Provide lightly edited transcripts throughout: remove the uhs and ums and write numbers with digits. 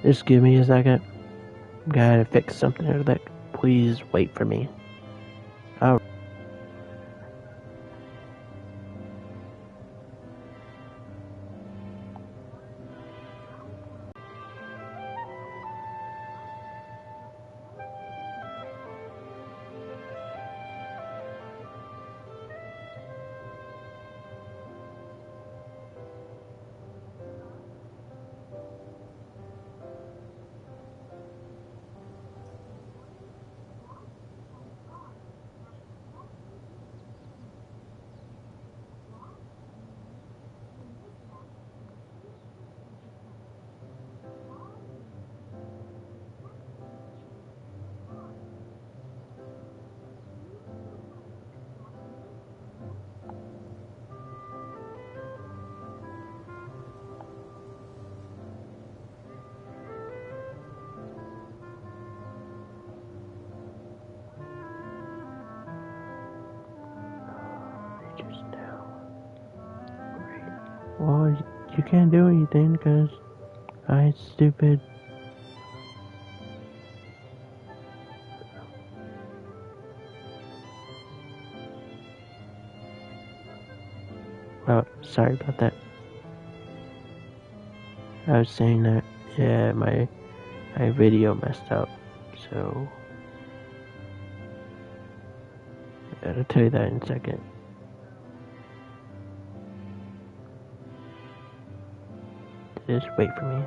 Just give me a second. Gotta fix something real quick. Please wait for me. Oh. Well, you can't do anything because I'm stupid. Oh, sorry about that. I was saying that, yeah, my video messed up, so I'll tell you that in a second. Just wait for me.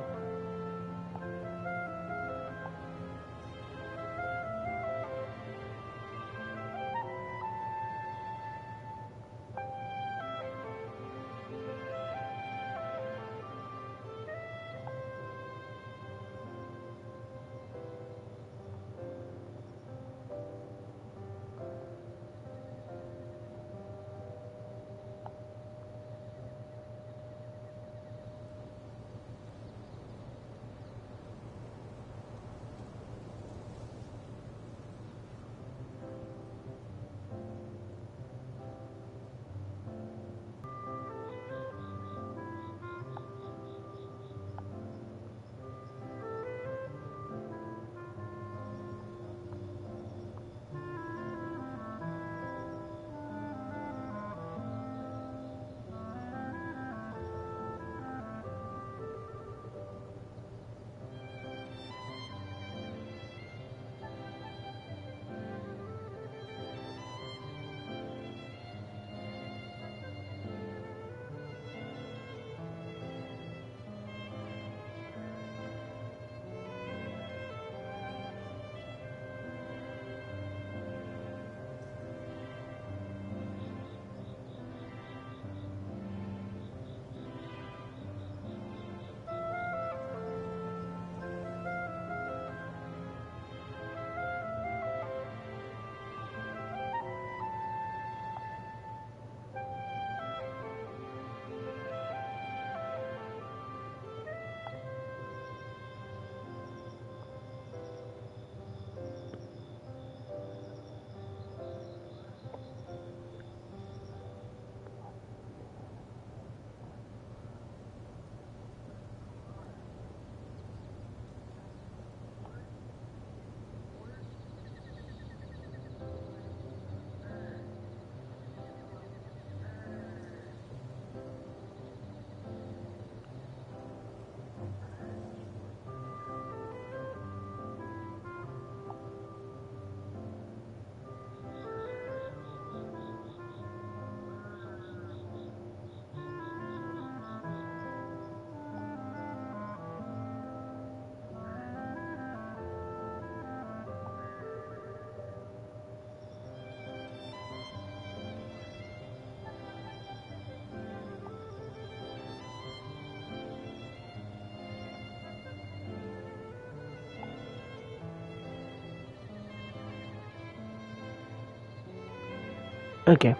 Okay.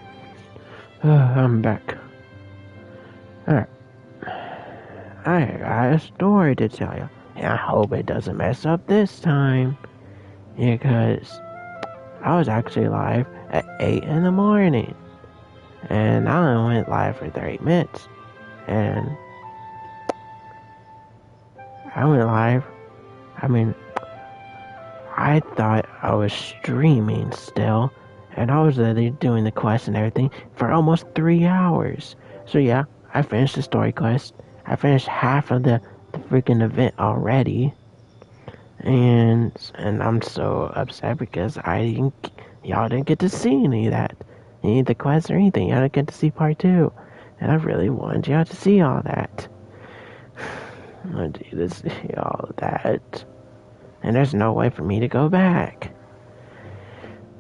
I'm back. Alright. I got a story to tell you. And I hope it doesn't mess up this time. Because I was actually live at 8 in the morning. And I only went live for 30 minutes. And I went live I mean, I thought I was streaming still, and I was literally doing the quest and everything for almost 3 hours. So yeah, I finished the story quest. I finished half of the freaking event already, and I'm so upset because y'all didn't get to see any of that, any of the quests or anything. Y'all didn't get to see part two, and I really wanted y'all to see all that. I do to see all of that, and there's no way for me to go back.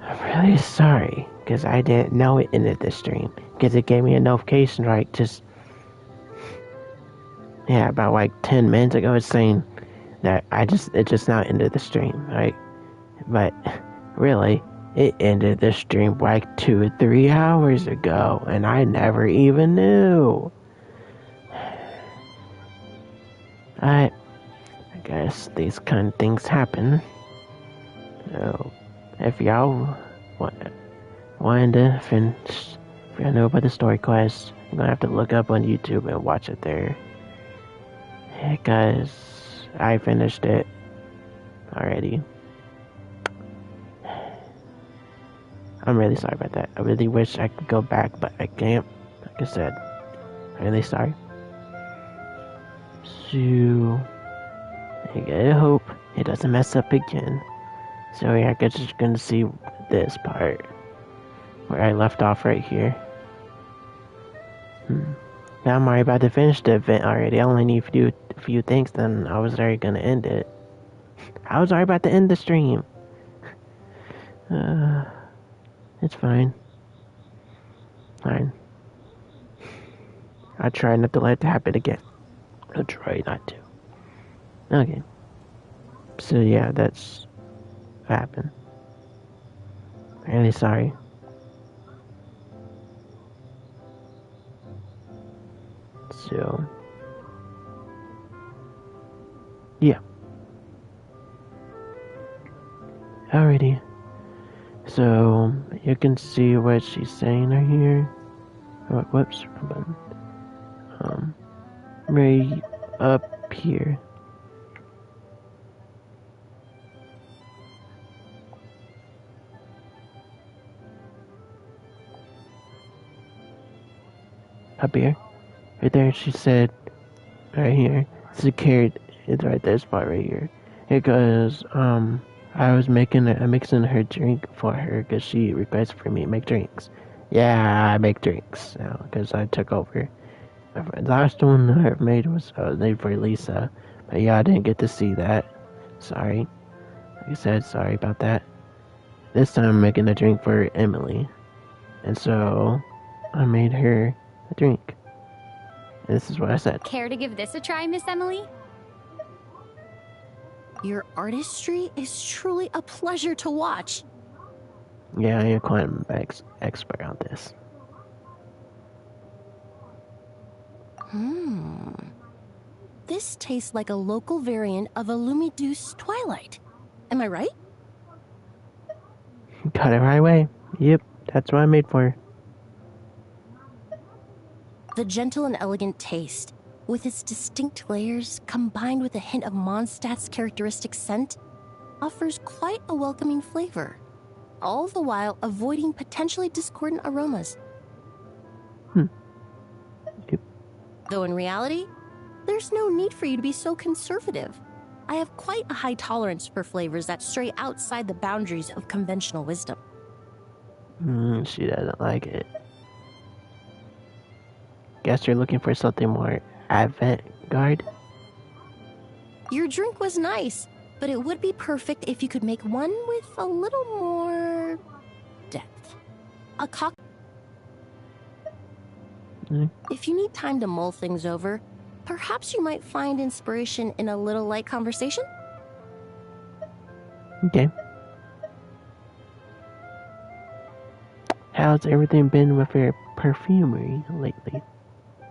I'm really sorry, because I didn't know it ended the stream, because it gave me a notification right just, yeah, about like 10 minutes ago. It's saying that it just now ended the stream, right? But really, it ended the stream like 2 or 3 hours ago, and I never even knew. I guess these kind of things happen. So, if y'all wanted to finish, if y'all know about the story quest, you're gonna have to look up on YouTube and watch it there. Because I finished it already. I'm really sorry about that. I really wish I could go back, but I can't. Like I said, I'm really sorry. So, I gotta hope it doesn't mess up again. So yeah, I guess you're gonna see this part where I left off right here. Now I'm already about to finish the event already. I only need to do a few things, then I was already gonna end it. I was already about to end the stream. It's fine. Fine. I try not to let it happen again. I'll try not to. Okay. So yeah, that's what happened. Really sorry. So yeah. Alrighty. So you can see what she's saying right here. Oh, whoops, button. Right up here. Up here. Right there, she said, right here. Secured. It's right there, spot right here. Because, I was mixing her drink for her because she requested for me to make drinks. Yeah, I make drinks now because I took over. The last one I made was made for Lisa, but yeah, I didn't get to see that. Sorry. Like I said, sorry about that. This time I'm making a drink for Emily, and so I made her a drink. And this is what I said. Care to give this a try, Miss Emily? Your artistry is truly a pleasure to watch. Yeah, I am quantum expert on this. This tastes like a local variant of a Lumiduce Twilight. Am I right? Got it right away. Yep, that's what I made for her. The gentle and elegant taste, with its distinct layers combined with a hint of Mondstadt's characteristic scent, offers quite a welcoming flavor, all the while avoiding potentially discordant aromas. Yep. Though in reality, there's no need for you to be so conservative. I have quite a high tolerance for flavors that stray outside the boundaries of conventional wisdom. She doesn't like it. Guess you're looking for something more avant-garde? Your drink was nice, but it would be perfect if you could make one with a little more depth. A cocktail. If you need time to mull things over, perhaps you might find inspiration in a little light conversation? Okay. How's everything been with your perfumery lately?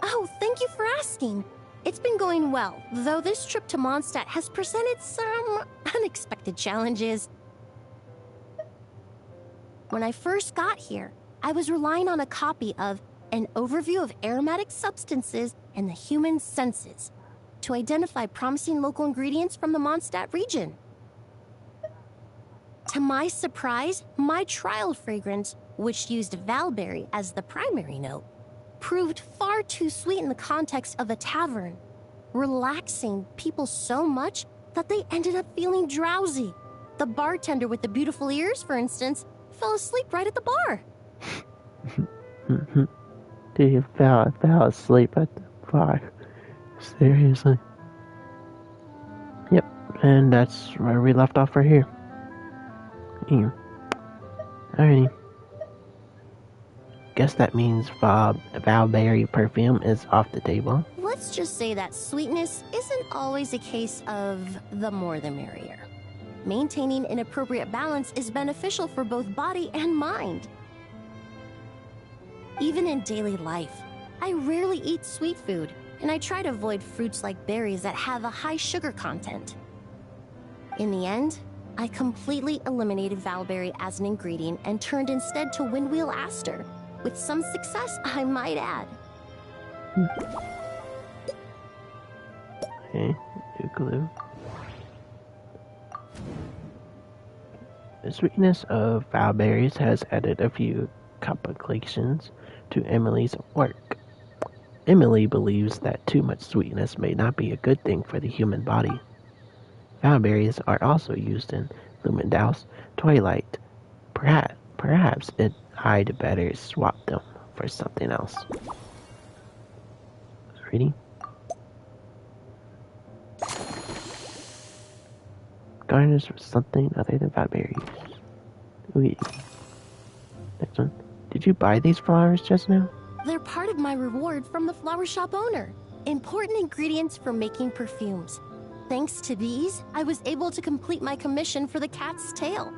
Oh, thank you for asking. It's been going well, though this trip to Mondstadt has presented some unexpected challenges. When I first got here, I was relying on a copy of An Overview of Aromatic Substances and the Human Senses. to identify promising local ingredients from the Mondstadt region. To my surprise, my trial fragrance, which used Valberry as the primary note, proved far too sweet in the context of a tavern, relaxing people so much that they ended up feeling drowsy. The bartender with the beautiful ears, for instance, fell asleep right at the bar. He fell asleep at the bar. Seriously. Yep, and that's where we left off for here. Yeah. Alrighty. Guess that means Valberry perfume is off the table. Let's just say that sweetness isn't always a case of the more the merrier. Maintaining an appropriate balance is beneficial for both body and mind. Even in daily life, I rarely eat sweet food, and I try to avoid fruits like berries that have a high sugar content. In the end, I completely eliminated Valberry as an ingredient and turned instead to Windwheel Aster, with some success, I might add. Okay, new glue. The sweetness of Valberries has added a few complications to Emily's work. Emily believes that too much sweetness may not be a good thing for the human body. Valberries are also used in Lumendaus Twilight. Perhaps I'd better swap them for something else. Ready? Garnish with something other than Valberries. Ooh. Next one. Did you buy these flowers just now? They're part of my reward from the flower shop owner. Important ingredients for making perfumes. Thanks to these, I was able to complete my commission for the cat's tail.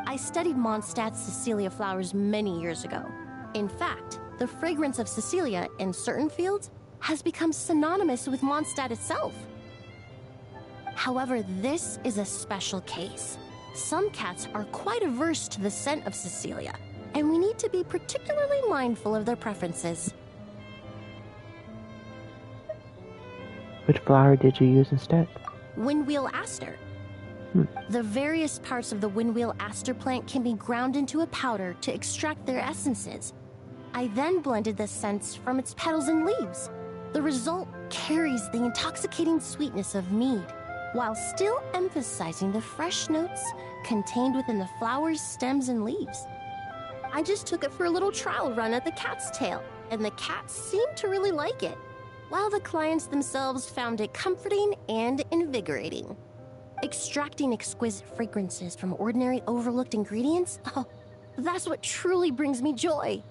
I studied Mondstadt's Cecilia flowers many years ago. In fact, the fragrance of Cecilia in certain fields has become synonymous with Mondstadt itself. However, this is a special case. Some cats are quite averse to the scent of Cecilia, and we need to be particularly mindful of their preferences. Which flower did you use instead? Windwheel Aster. The various parts of the Windwheel Aster plant can be ground into a powder to extract their essences. I then blended the scents from its petals and leaves. The result carries the intoxicating sweetness of mead, while still emphasizing the fresh notes contained within the flowers, stems, and leaves. I just took it for a little trial run at the cat's tail, and the cats seemed to really like it, while the clients themselves found it comforting and invigorating. Extracting exquisite fragrances from ordinary overlooked ingredients, oh, that's what truly brings me joy.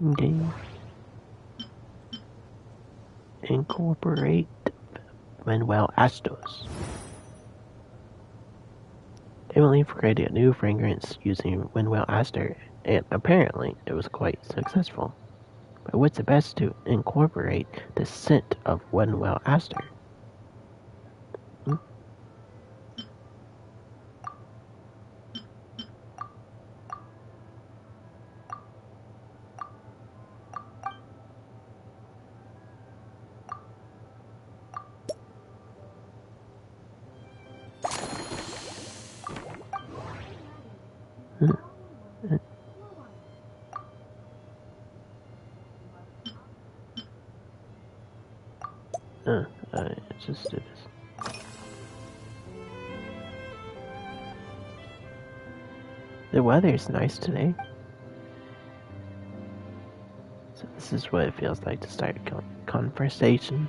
Okay. Incorporate Manuel Astos. Emily created a new fragrance using Windwheel Aster, and apparently it was quite successful. But what's the best to incorporate the scent of Windwheel Aster? Let's just do this. The weather's nice today. So this is what it feels like to start a conversation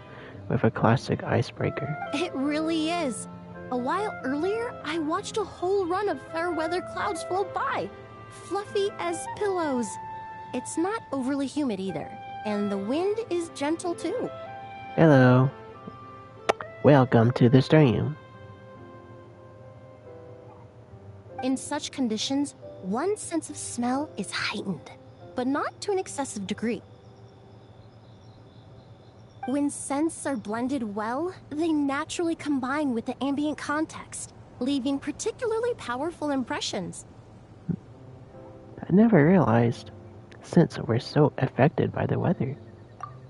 with a classic icebreaker. It really is. A while earlier, I watched a whole run of fair weather clouds float by, fluffy as pillows. It's not overly humid either, and the wind is gentle too. Hello. Welcome to the stream. In such conditions, one's sense of smell is heightened, but not to an excessive degree. When scents are blended well, they naturally combine with the ambient context, leaving particularly powerful impressions. I never realized scents were so affected by the weather.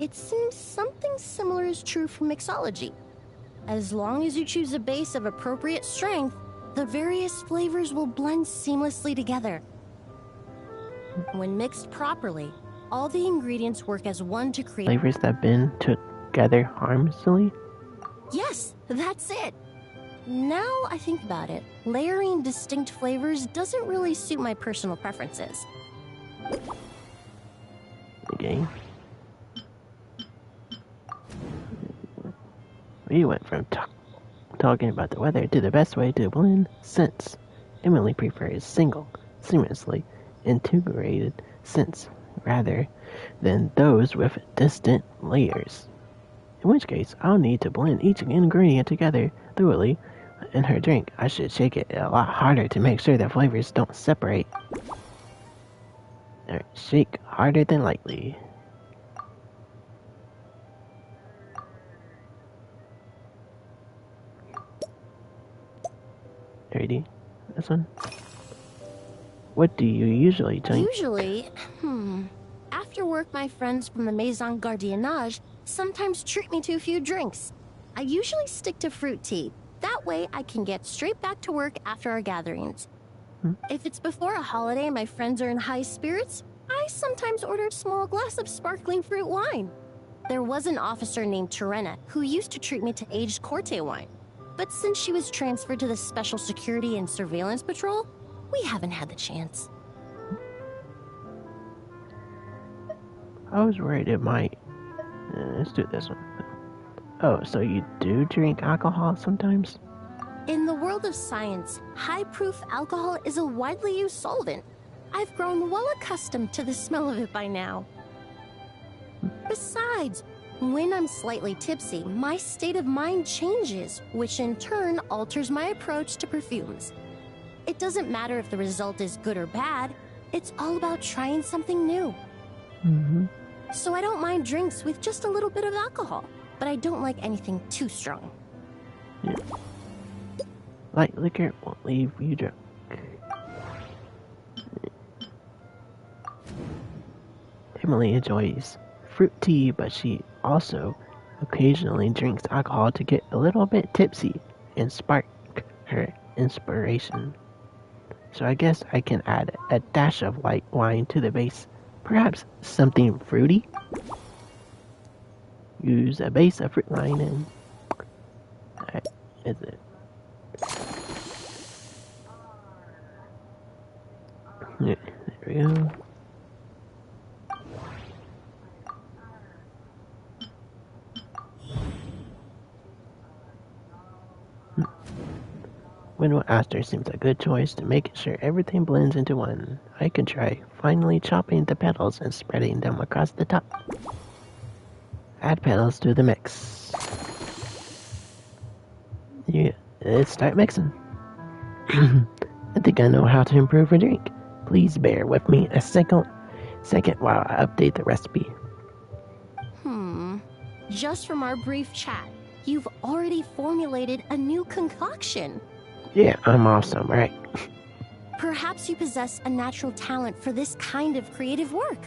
it seems something similar is true for mixology. As long as you choose a base of appropriate strength, the various flavors will blend seamlessly together. When mixed properly, all the ingredients work as one to create Flavors that blend together harmlessly? Yes, that's it. Now I think about it, layering distinct flavors doesn't really suit my personal preferences. Okay. We went from talking about the weather to the best way to blend scents. Emily prefers single, seamlessly integrated scents rather than those with distant layers. In which case, I'll need to blend each ingredient together thoroughly in her drink. I should shake it a lot harder to make sure the flavors don't separate. Alright, shake harder than lightly. Ready? This one? What do you usually drink? Usually, after work, my friends from the Maison Gardiennage sometimes treat me to a few drinks. I usually stick to fruit tea. That way, I can get straight back to work after our gatherings. If it's before a holiday and my friends are in high spirits, I sometimes order a small glass of sparkling fruit wine. There was an officer named Terena who used to treat me to aged Corte wine. But since she was transferred to the Special Security and Surveillance Patrol, we haven't had the chance. I was worried it might. Let's do this one. Oh, so you do drink alcohol sometimes? In the world of science, high-proof alcohol is a widely used solvent. I've grown well accustomed to the smell of it by now. Besides, when I'm slightly tipsy, my state of mind changes, which in turn alters my approach to perfumes. It doesn't matter if the result is good or bad, it's all about trying something new. So I don't mind drinks with just a little bit of alcohol, but I don't like anything too strong. Yeah. Light liquor won't leave you drunk. Emily enjoys fruit tea, but she also occasionally drinks alcohol to get a little bit tipsy and spark her inspiration. So I guess I can add a dash of white wine to the base. Perhaps something fruity? Use a base of fruit wine and... Alright, is it? Yeah, there we go. Window Aster seems a good choice to make sure everything blends into one. I can try finally chopping the petals and spreading them across the top. Add petals to the mix. Yeah, let's start mixing. I think I know how to improve a drink. Please bear with me a second while I update the recipe. Just from our brief chat, you've already formulated a new concoction. Yeah, I'm awesome, right? Perhaps you possess a natural talent for this kind of creative work.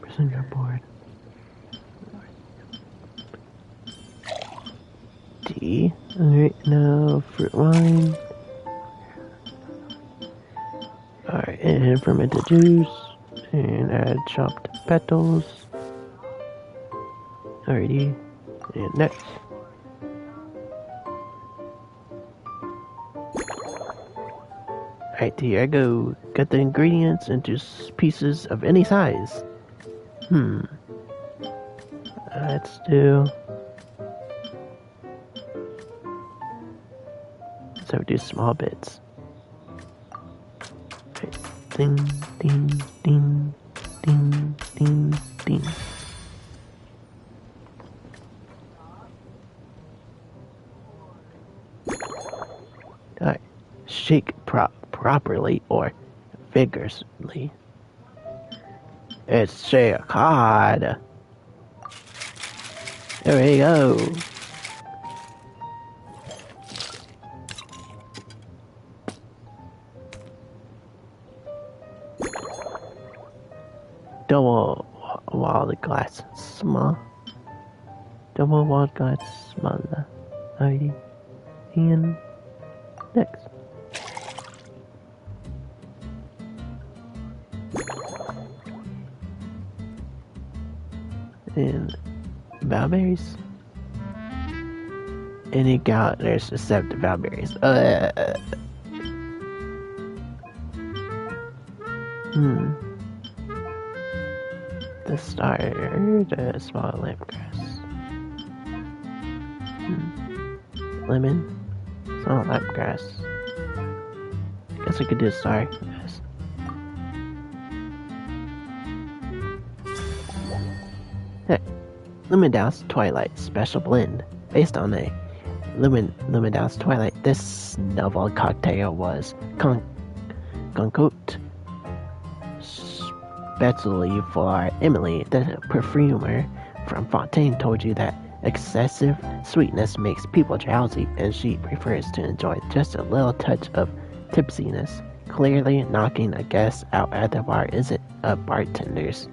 Passenger board. Tea. Alright, now fruit wine. Alright, and fermented juice. And add chopped petals. Alrighty. And next. Alright, here I go. Cut the ingredients into pieces of any size. Let's do... So do small bits. Okay. Ding, ding, ding, ding, ding, ding. Alright. Shake properly or vigorously. It's shake hard. There we go. Double wild guards, smaller. ID. And next. And Valberries. Any encounters except the Valberries. The starter, the small lampgrass. Lemon, small lampgrass. Guess I could do a star. Yes. Hey, Lumidouse Twilight Special Blend. Based on a Lumidouse Twilight, this novel cocktail was concocted specially for Emily. The perfumer from Fontaine told you that excessive sweetness makes people drowsy, and she prefers to enjoy just a little touch of tipsiness. Clearly, knocking a guest out at the bar isn't a bartender's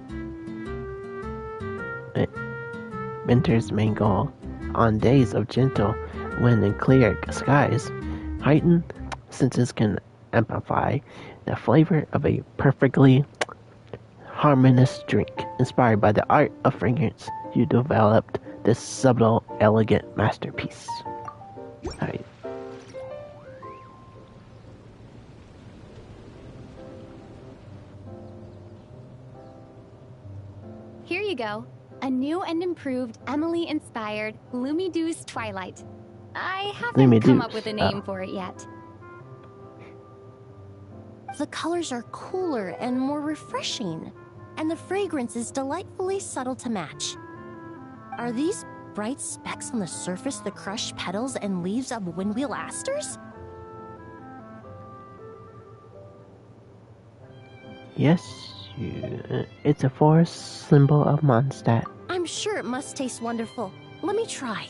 winter's main goal. On days of gentle wind and clear skies, heightened senses can amplify the flavor of a perfectly harmonious drink. Inspired by the art of fragrance, you developed this subtle, elegant masterpiece. Alright. Here you go. A new and improved Emily-inspired Lumidouse Twilight. I haven't come up with a name for it yet. The colors are cooler and more refreshing, and the fragrance is delightfully subtle to match. Are these bright specks on the surface the crushed petals and leaves of windwheel asters? Yes, it's a forest symbol of Mondstadt. I'm sure it must taste wonderful. Let me try.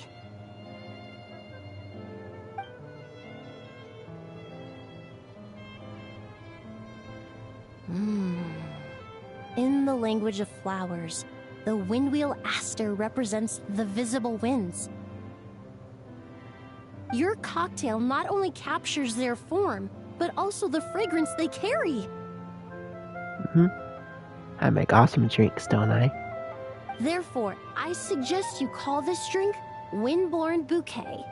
In the language of flowers, the windwheel aster represents the visible winds. Your cocktail not only captures their form, but also the fragrance they carry. I make awesome drinks, don't I? Therefore, I suggest you call this drink Windborne Bouquet.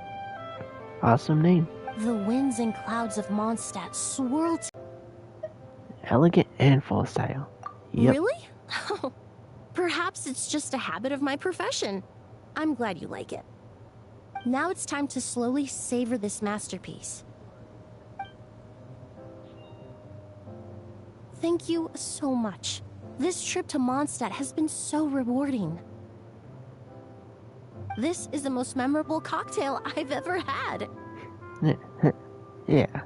Awesome name. The winds and clouds of Mondstadt swirl Elegant and full of style. Yep. Really? Perhaps it's just a habit of my profession. I'm glad you like it. Now it's time to slowly savor this masterpiece. Thank you so much. This trip to Mondstadt has been so rewarding. This is the most memorable cocktail I've ever had. Yeah.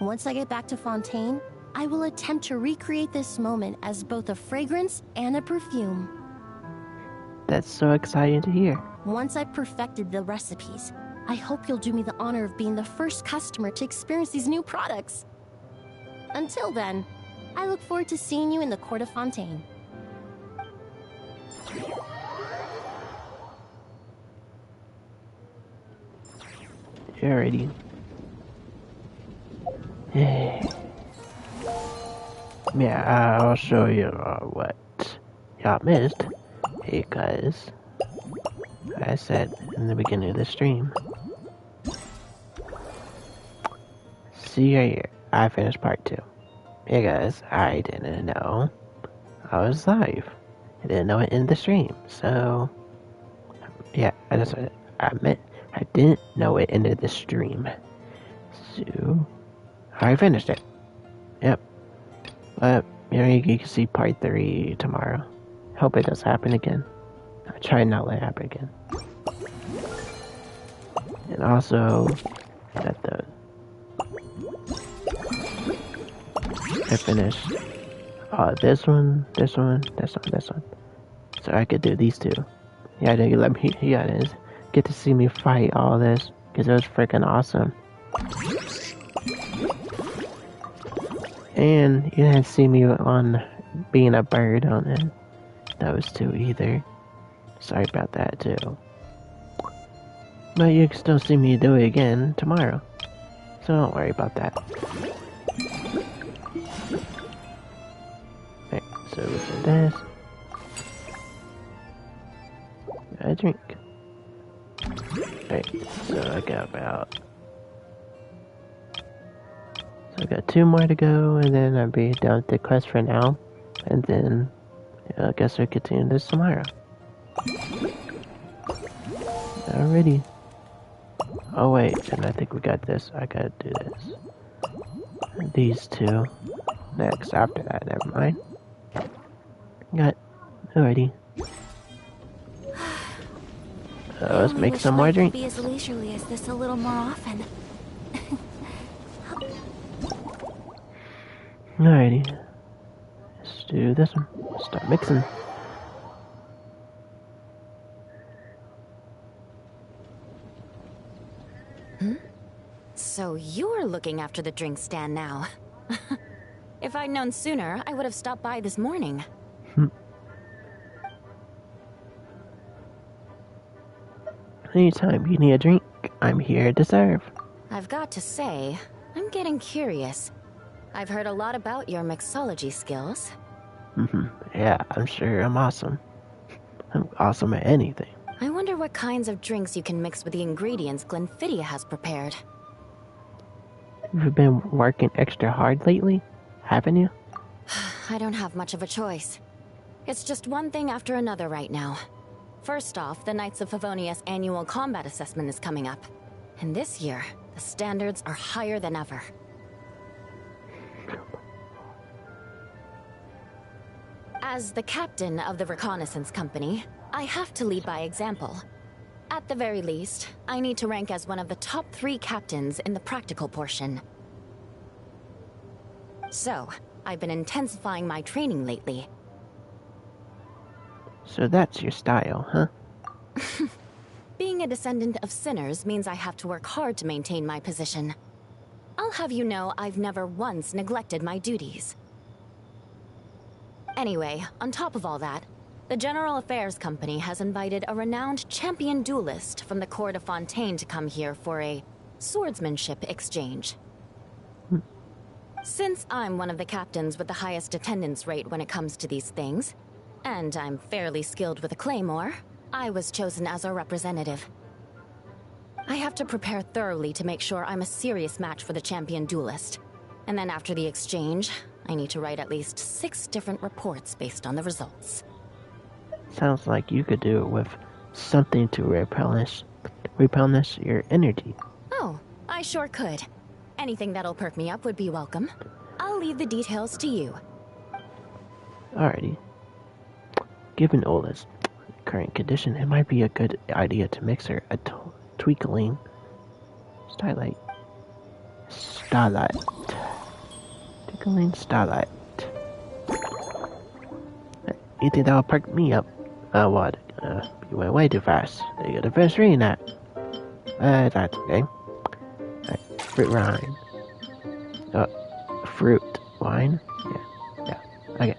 Once I get back to Fontaine, I will attempt to recreate this moment as both a fragrance and a perfume. That's so exciting to hear. Once I've perfected the recipes, I hope you'll do me the honor of being the first customer to experience these new products. Until then, I look forward to seeing you in the Court of Fontaine. Alrighty. Yeah, I'll show you what y'all missed, because I said in the beginning of the stream. See right here, I finished part 2. Because I didn't know I was live. I didn't know it in the stream, so yeah, I didn't know it ended the stream. So I finished it. Yep. But you can see part 3 tomorrow. Hope it does happen again. I try not to let it happen again. And also that I finished this one. So I could do these two. Yeah, they let me get to see me fight all this, because it was freaking awesome. And you didn't see me on being a bird on those two either. Sorry about that too. But you can still see me do it again tomorrow. So don't worry about that. Alright, so we can this. A drink. Alright, so I got about... So I got 2 more to go, and then I'll be done with the quest for now. And then, I guess I'll continue this tomorrow. Alrighty. Oh wait, and I think we got this. I gotta do this. These 2. Next, after that, never mind. Got. Alrighty. Let's make some more drinks. Be as leisurely as this a little more often. Alrighty. Let's do this one. Start mixing. So you're looking after the drink stand now. If I'd known sooner, I would have stopped by this morning. Anytime you need a drink, I'm here to serve. I've got to say, I'm getting curious. I've heard a lot about your mixology skills. Yeah, I'm sure I'm awesome. I'm awesome at anything. I wonder what kinds of drinks you can mix with the ingredients Glenfiddich has prepared. You've been working extra hard lately, haven't you? I don't have much of a choice. It's just one thing after another right now. First off, the Knights of Favonius annual combat assessment is coming up. And this year, the standards are higher than ever. As the captain of the reconnaissance company, I have to lead by example. At the very least, I need to rank as one of the top 3 captains in the practical portion. So, I've been intensifying my training lately. So that's your style, huh? Being a descendant of sinners means I have to work hard to maintain my position. I'll have you know I've never once neglected my duties. Anyway, on top of all that, the General Affairs Company has invited a renowned champion duelist from the Court of Fontaine to come here for a swordsmanship exchange. Since I'm one of the captains with the highest attendance rate when it comes to these things, and I'm fairly skilled with a claymore, I was chosen as our representative. I have to prepare thoroughly to make sure I'm a serious match for the champion duelist. And then after the exchange, I need to write at least 6 different reports based on the results. Sounds like you could do it with something to replenish your energy. Oh, I sure could. Anything that'll perk me up would be welcome. I'll leave the details to you. Alrighty. Given Ola's current condition, it might be a good idea to mix her a twinkling starlight. Twinkling starlight. You think that'll perk me up? What? You went way too fast. You got to finish reading that. That's okay. Alright, fruit wine. Fruit wine? Yeah. Okay.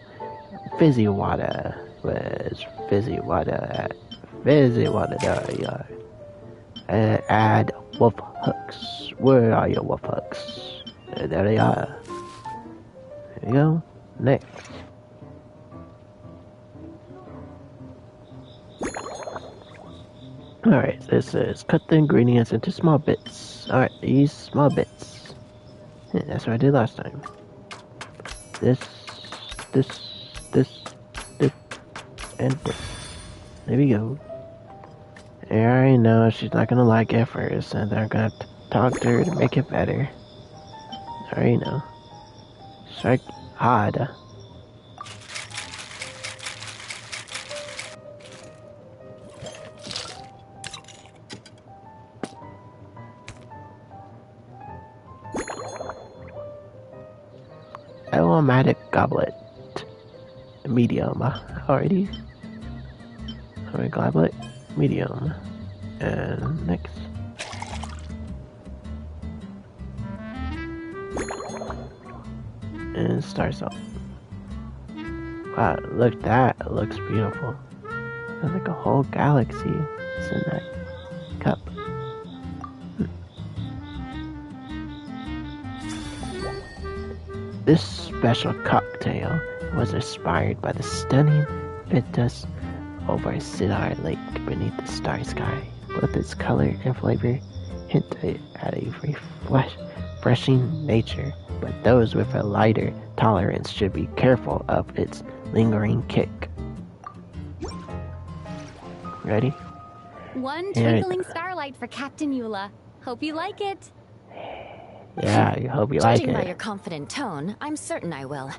Fizzy water. Where's fizzy water? Fizzy water, there you are. Add wolf hooks. Where are your wolf hooks? There they are. There you go. Next. Alright, this is cut the ingredients into small bits. Alright, these small bits. Yeah, that's what I did last time. This, and this. There we go. I already know she's not gonna like it first, and I'm gonna talk to her to make it better. I already know. Strike hard. Aromatic goblet. Medium. Alrighty. Alright, goblet. Medium. And next. And starts off. Wow, look, that looks beautiful. There's like a whole galaxy is in that cup. This special cocktail was inspired by the stunning vistas over Sidar Lake beneath the star sky. Both its color and flavor hint at a refreshing nature, but those with a lighter tolerance should be careful of its lingering kick. Ready? One twinkling starlight for Captain Eula. Hope you like it. Yeah, I hope you like it. Judging by your confident tone, I'm certain I will.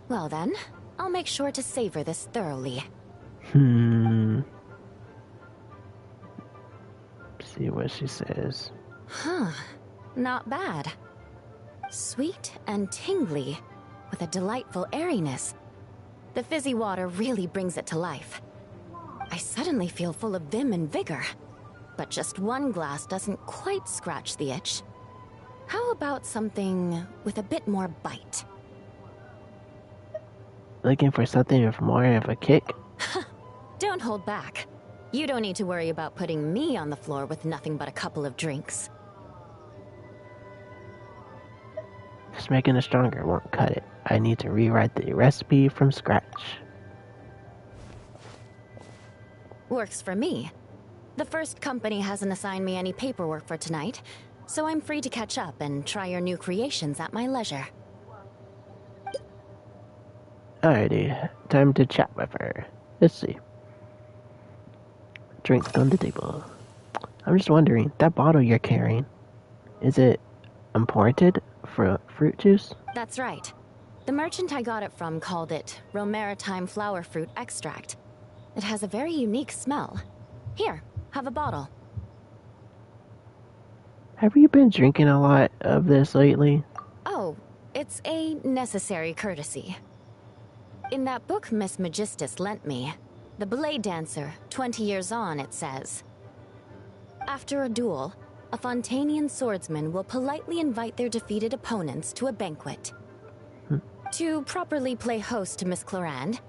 Well then, I'll make sure to savor this thoroughly. See what she says. Huh. Not bad. Sweet and tingly, with a delightful airiness. The fizzy water really brings it to life. I suddenly feel full of vim and vigor. But just one glass doesn't quite scratch the itch. How about something with a bit more bite? Looking for something with more of a kick? Don't hold back. You don't need to worry about putting me on the floor with nothing but a couple of drinks. Just making it stronger won't cut it. I need to rewrite the recipe from scratch. Works for me. The first company hasn't assigned me any paperwork for tonight, so I'm free to catch up and try your new creations at my leisure. Alrighty, time to chat with her. Let's see. Drinks on the table. I'm just wondering, that bottle you're carrying, is it imported for fruit juice? That's right. The merchant I got it from called it Romaritime flower fruit extract. It has a very unique smell. Here, have a bottle. Have you been drinking a lot of this lately? Oh, it's a necessary courtesy. In that book Miss Magistus lent me, The Blade Dancer, 20 years on, it says, after a duel, a Fontanian swordsman will politely invite their defeated opponents to a banquet. To properly play host to Miss Clorand,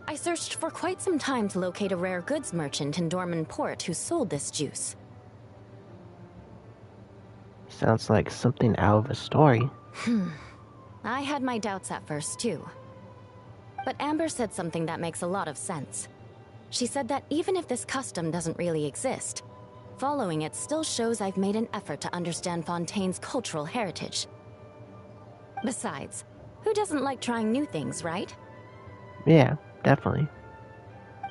I searched for quite some time to locate a rare goods merchant in Dorman Port who sold this juice. Sounds like something out of a story. I had my doubts at first, too. But Amber said something that makes a lot of sense. She said that even if this custom doesn't really exist, following it still shows I've made an effort to understand Fontaine's cultural heritage. Besides, who doesn't like trying new things, right? Yeah, definitely.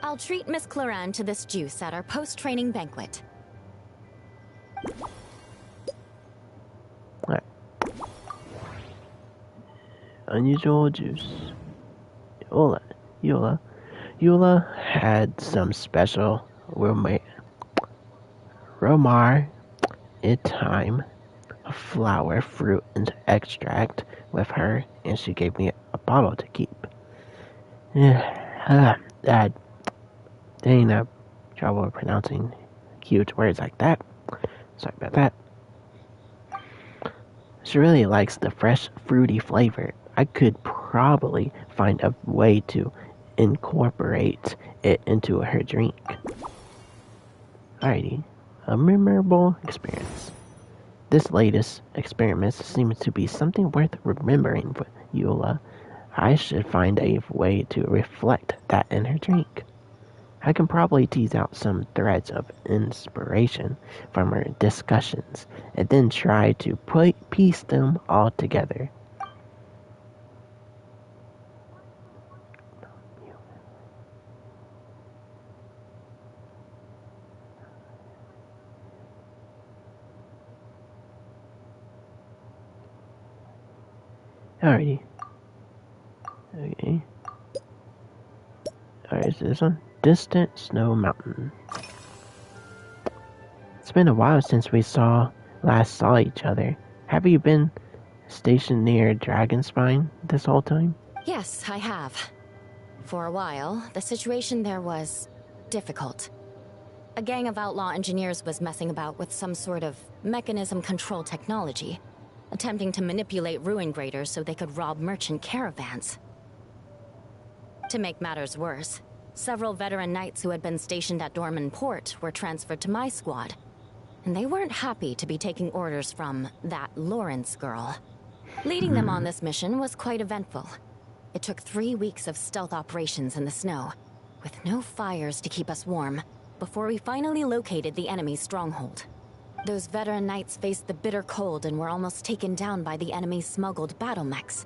I'll treat Miss Clorand to this juice at our post-training banquet. Alright. Unusual juice. Eula had some special Romaritime flower fruit and extract with her, and she gave me a bottle to keep. Dad, dang, I trouble pronouncing huge words like that. Sorry about that. She really likes the fresh, fruity flavor. I could probably find a way to incorporate it into her drink. Alrighty, a memorable experience. This latest experiment seems to be something worth remembering for Eula. I should find a way to reflect that in her drink. I can probably tease out some threads of inspiration from our discussions and then try to piece them all together. Alrighty. Okay. Alright, so this one. Distant Snow Mountain. It's been a while since we last saw each other. Have you been stationed near Dragonspine this whole time? Yes, I have. For a while, the situation there was difficult. A gang of outlaw engineers was messing about with some sort of mechanism control technology, attempting to manipulate ruin graders so they could rob merchant caravans. To make matters worse, several veteran knights who had been stationed at Dorman Port were transferred to my squad, and they weren't happy to be taking orders from that Lawrence girl. Leading them on this mission was quite eventful. It took 3 weeks of stealth operations in the snow, with no fires to keep us warm, before we finally located the enemy's stronghold. Those veteran knights faced the bitter cold and were almost taken down by the enemy's smuggled battle mechs.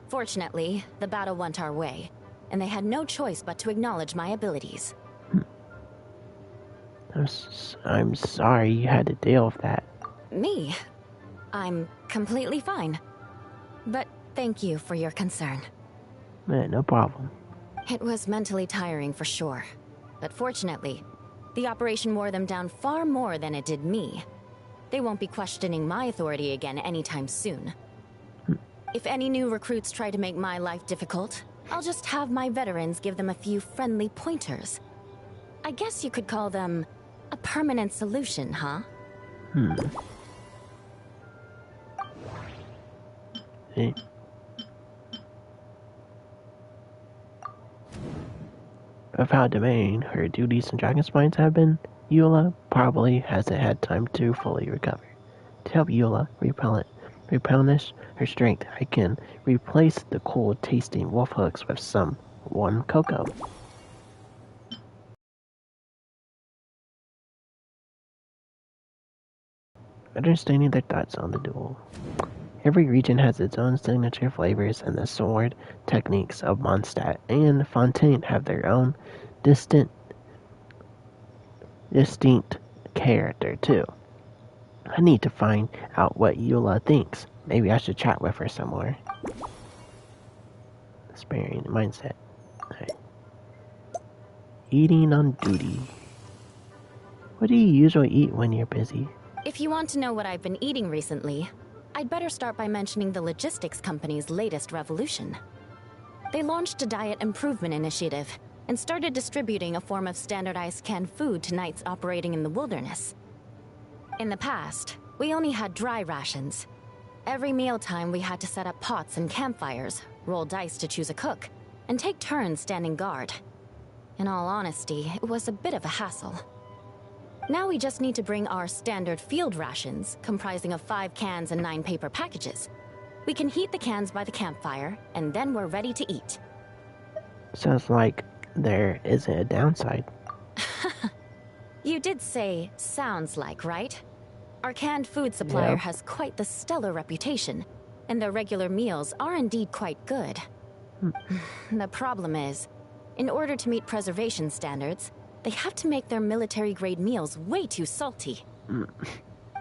Fortunately, the battle went our way, and they had no choice but to acknowledge my abilities. I'm sorry you had to deal with that. Me? I'm completely fine. But thank you for your concern. Man, no problem. It was mentally tiring for sure. But fortunately, the operation wore them down far more than it did me. They won't be questioning my authority again anytime soon. If any new recruits try to make my life difficult, I'll just have my veterans give them a few friendly pointers. I guess you could call them a permanent solution, huh? Hey. Of how demanding her duties and dragon spines have been, Eula probably hasn't had time to fully recover. To help Eula replenish her strength, I can replace the cool-tasting wolf hooks with some warm cocoa. Understanding their thoughts on the duel. Every region has its own signature flavors, and the sword techniques of Mondstadt and Fontaine have their own distinct character, too. I need to find out what Eula thinks. Maybe I should chat with her some more. Sparing mindset. Right. Eating on duty. What do you usually eat when you're busy? If you want to know what I've been eating recently, I'd better start by mentioning the logistics company's latest revolution. They launched a diet improvement initiative and started distributing a form of standardized canned food to knights operating in the wilderness. In the past, we only had dry rations. Every mealtime we had to set up pots and campfires, roll dice to choose a cook, and take turns standing guard. In all honesty, it was a bit of a hassle. Now we just need to bring our standard field rations, comprising of 5 cans and 9 paper packages. We can heat the cans by the campfire, and then we're ready to eat. Sounds like there isn't a downside. You did say, sounds like, right? Our canned food supplier Yep. has quite the stellar reputation, and their regular meals are indeed quite good. The problem is, in order to meet preservation standards, they have to make their military-grade meals way too salty.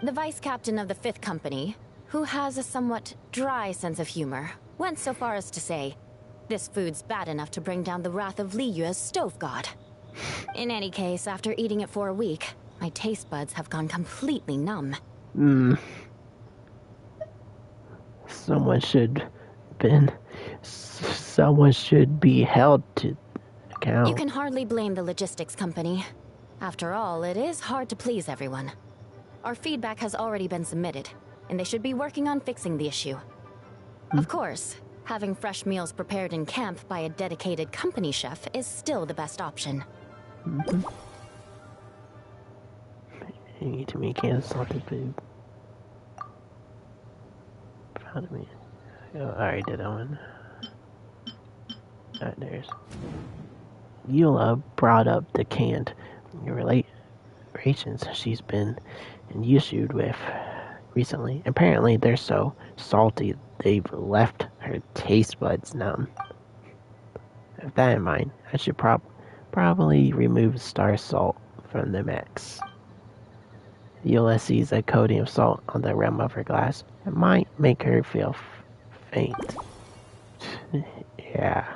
The vice captain of the 5th Company, who has a somewhat dry sense of humor, went so far as to say, this food's bad enough to bring down the wrath of Li Yue's stove god. In any case, after eating it for a week, my taste buds have gone completely numb. Someone should be held to account. You can hardly blame the logistics company. After all, it is hard to please everyone. Our feedback has already been submitted, and they should be working on fixing the issue. Of course, having fresh meals prepared in camp by a dedicated company chef is still the best option. You need to make cans of salted food. Proud of me. Oh, I already did that one. Alright, there's. Eula brought up the canned rations she's been issued with recently. Apparently, they're so salty they've left her taste buds numb. With that in mind, I should probably remove star salt from the mix. Eula sees a coating of salt on the rim of her glass. It might make her feel faint. Yeah.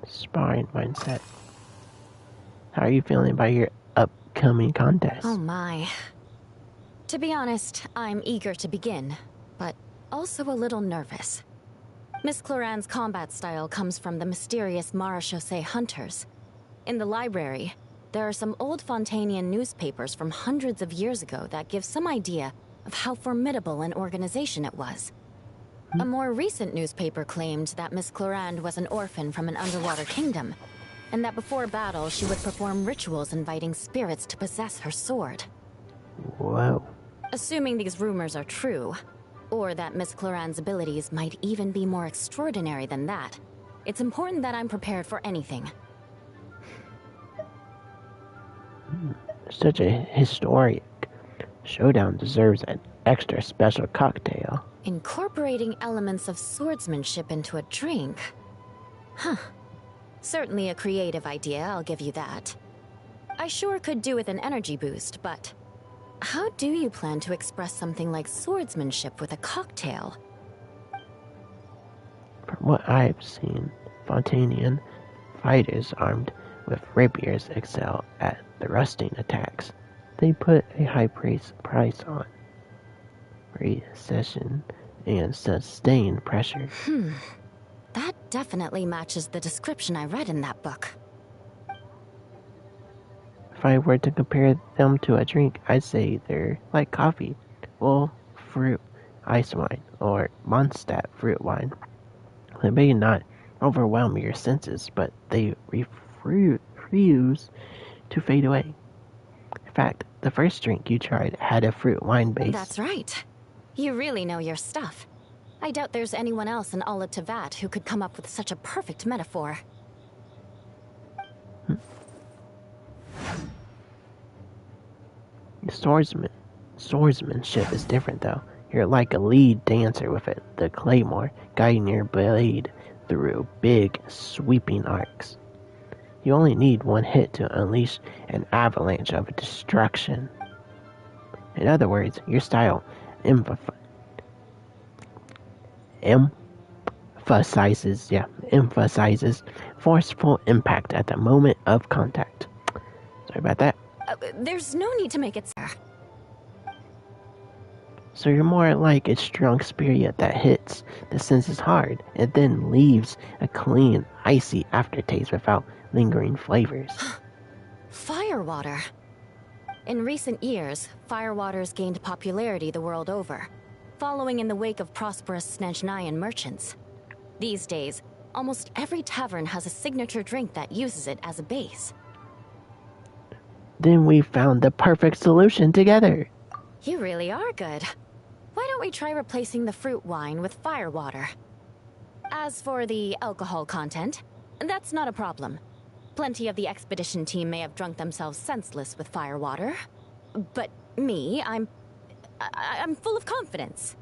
Sparring mindset. How are you feeling about your upcoming contest? Oh my. To be honest, I'm eager to begin, but also a little nervous. Miss Cloran's combat style comes from the mysterious Marechaussee hunters. In the library, there are some old Fontanian newspapers from hundreds of years ago that give some idea of how formidable an organization it was. A more recent newspaper claimed that Miss Cloran was an orphan from an underwater kingdom, and that before battle she would perform rituals inviting spirits to possess her sword. Whoa. Assuming these rumors are true, or that Miss Cloran's abilities might even be more extraordinary than that, it's important that I'm prepared for anything. Such a historic showdown deserves an extra special cocktail. Incorporating elements of swordsmanship into a drink? Huh. Certainly a creative idea, I'll give you that. I sure could do with an energy boost, but how do you plan to express something like swordsmanship with a cocktail? From what I've seen, Fontanian fighters armed with rapiers excel at the rusting attacks. They put a high price on precision and sustained pressure. That definitely matches the description I read in that book. If I were to compare them to a drink, I'd say they're like coffee, full fruit ice wine, or Mondstadt fruit wine. They may not overwhelm your senses, but they refuse to fade away. In fact, the first drink you tried had a fruit wine base. That's right. You really know your stuff. I doubt there's anyone else in all of Tevat who could come up with such a perfect metaphor. Swordsmanship is different, though. You're like a lead dancer with the claymore, guiding your blade through big, sweeping arcs. You only need one hit to unleash an avalanche of destruction. In other words, your style emphasizes forceful impact at the moment of contact. Sorry about that. There's no need to make it, sir. So you're more like a strong spirit that hits the senses hard and then leaves a clean, icy aftertaste without lingering flavors. Firewater. In recent years, firewaters gained popularity the world over, following in the wake of prosperous Snezhnayan merchants. These days, almost every tavern has a signature drink that uses it as a base. Then we found the perfect solution together. You really are good. Why don't we try replacing the fruit wine with firewater? As for the alcohol content, that's not a problem. Plenty of the expedition team may have drunk themselves senseless with firewater. But me, I'm full of confidence.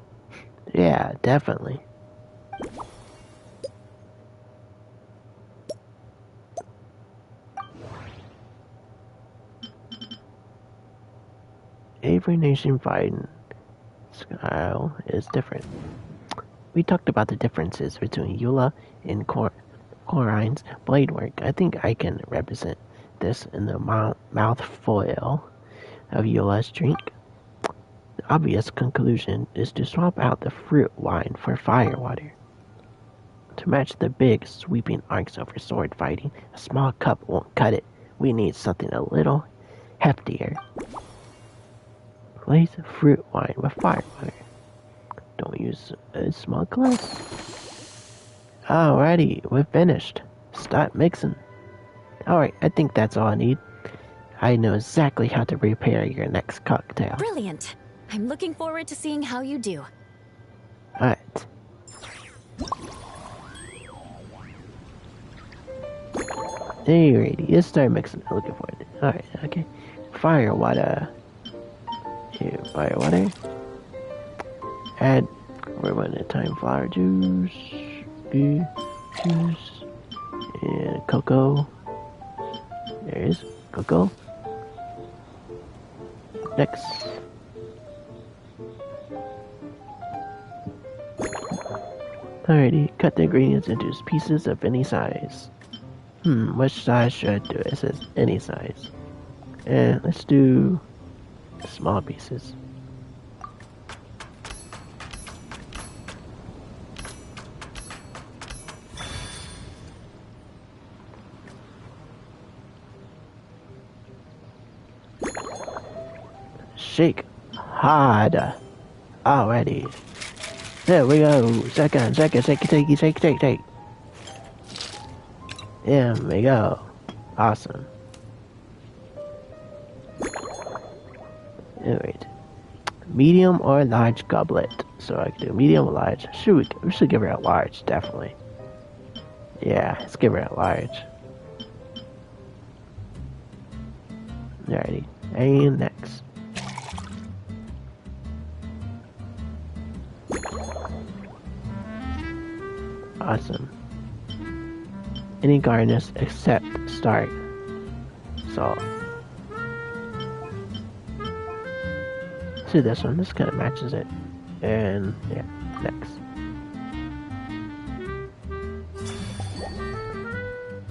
Yeah, definitely. Every nation fighting style is different. We talked about the differences between Eula and Corine's blade work. I think I can represent this in the mouthful of Eula's drink. The obvious conclusion is to swap out the fruit wine for firewater. To match the big, sweeping arcs over sword fighting, a small cup won't cut it. We need something a little heftier. Replace fruit wine with firewater. Don't use a small glass. Alrighty, we're finished. Start mixing. Alright, I think that's all I need. I know exactly how to prepare your next cocktail. Brilliant. I'm looking forward to seeing how you do. Alright. Alrighty, let's start mixing. Looking forward to it. Alright, okay. Firewater. Here, firewater. Add one at a time flower juice, juice, and cocoa. There is cocoa. Next. Alrighty, cut the ingredients into pieces of any size. Which size should I do? It says any size. And let's do small pieces. Shake hard. Alrighty. There we go. Second, shake, take. There we go. Awesome. Alright. Medium or large goblet. So I can do medium or large. We should give her a large, definitely. Yeah, let's give her a large. Alrighty. And next. Awesome. Any gardeners except start. So let's do this one. This kind of matches it. And yeah, next.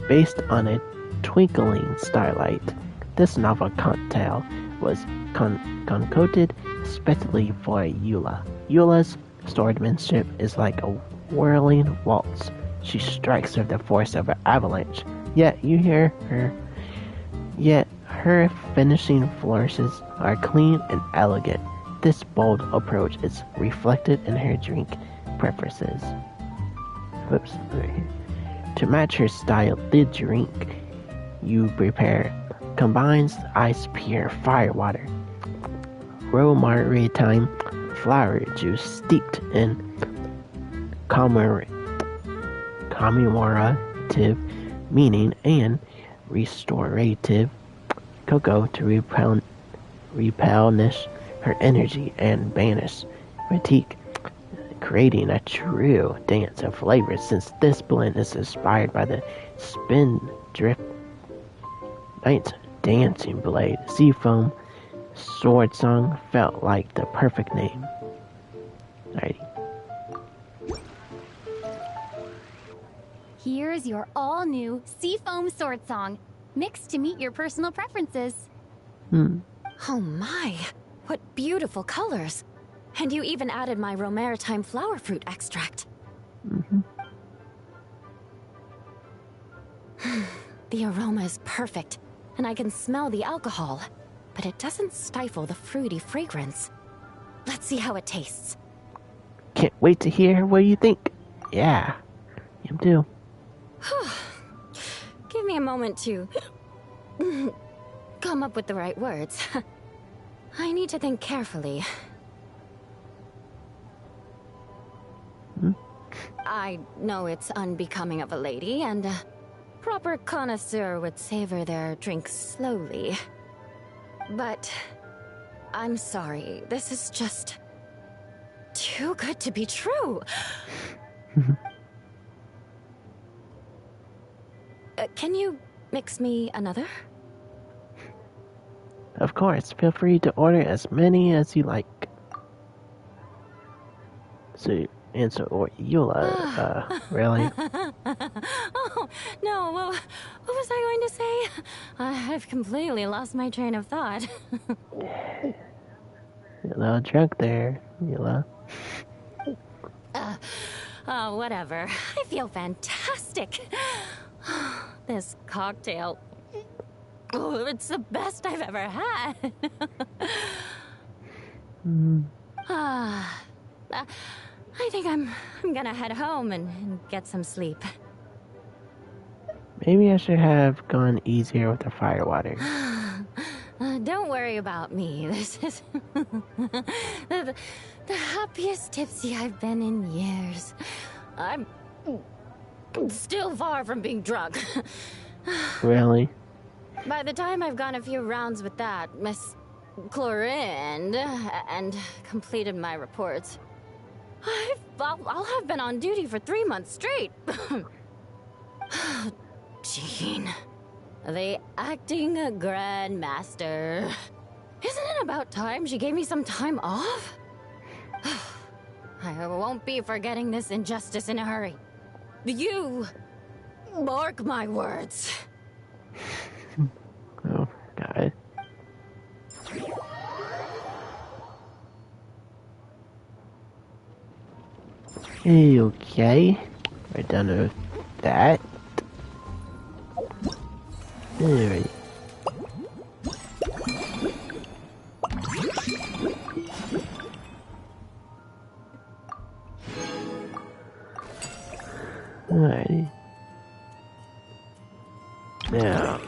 Based on a twinkling starlight, this novel tale was concocted especially for Eula. Eula's swordsmanship is like a whirling waltz. She strikes with the force of an avalanche. Yet her finishing flourishes are clean and elegant. This bold approach is reflected in her drink preferences. Whoops. To match her style, the drink you prepare combines ice pure firewater, romaritime flower juice steeped in commemorative meaning and restorative cocoa to replenish her energy and banish fatigue, creating a true dance of flavors. Since this blend is inspired by the Spindrift Knight's dancing blade, Seafoam Sword Song felt like the perfect name. Alrighty. Here's your all-new Seafoam Sword Song, mixed to meet your personal preferences. Oh my, what beautiful colors. And you even added my romaritime flower fruit extract. The aroma is perfect, and I can smell the alcohol, but it doesn't stifle the fruity fragrance. Let's see how it tastes. Can't wait to hear what you think. Yeah, him too. Give me a moment to come up with the right words. I need to think carefully. I know it's unbecoming of a lady, and a proper connoisseur would savor their drinks slowly. But I'm sorry, this is just too good to be true. Can you mix me another? Of course, feel free to order as many as you like. So, Eula, really? Oh, no, what was I going to say? I've completely lost my train of thought. You're a little drunk there, Eula. Oh, whatever. I feel fantastic. This cocktail... Oh, it's the best I've ever had. I think I'm gonna head home and get some sleep. Maybe I should have gone easier with the firewater. Don't worry about me. This is the happiest tipsy I've been in years. I'm still far from being drunk. Really? By the time I've gone a few rounds with that, Miss Chlorine, and completed my reports, I'll have been on duty for 3 months straight. Jean, the acting grandmaster. Isn't it about time she gave me some time off? I won't be forgetting this injustice in a hurry. You mark my words. Oh, God. Okay. We're done with that. Alright. Alrighty. Now,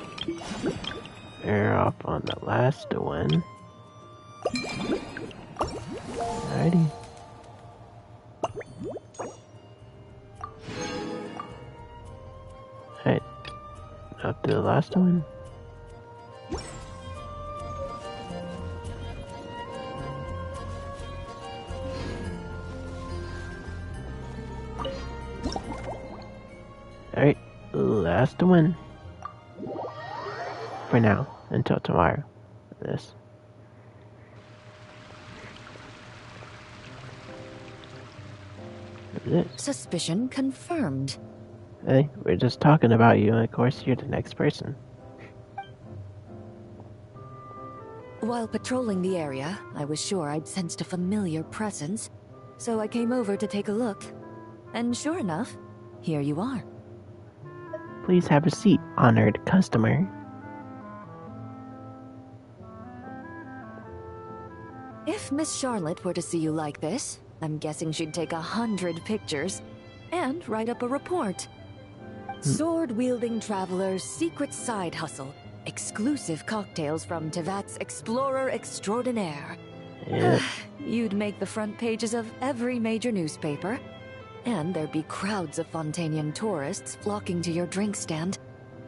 we're off on the last one. Alrighty. Alright. Up to the last one. Alright, last one. For now, until tomorrow. This. Suspicion confirmed. Hey, we're just talking about you, and of course you're the next person. While patrolling the area, I was sure I'd sensed a familiar presence, so I came over to take a look. And sure enough, here you are. Please have a seat, honored customer. If Miss Charlotte were to see you like this, I'm guessing she'd take 100 pictures and write up a report. Sword-wielding traveler's secret side hustle. Exclusive cocktails from Tevat's Explorer Extraordinaire. Yeah. You'd make the front pages of every major newspaper. And there'd be crowds of Fontanian tourists flocking to your drink stand,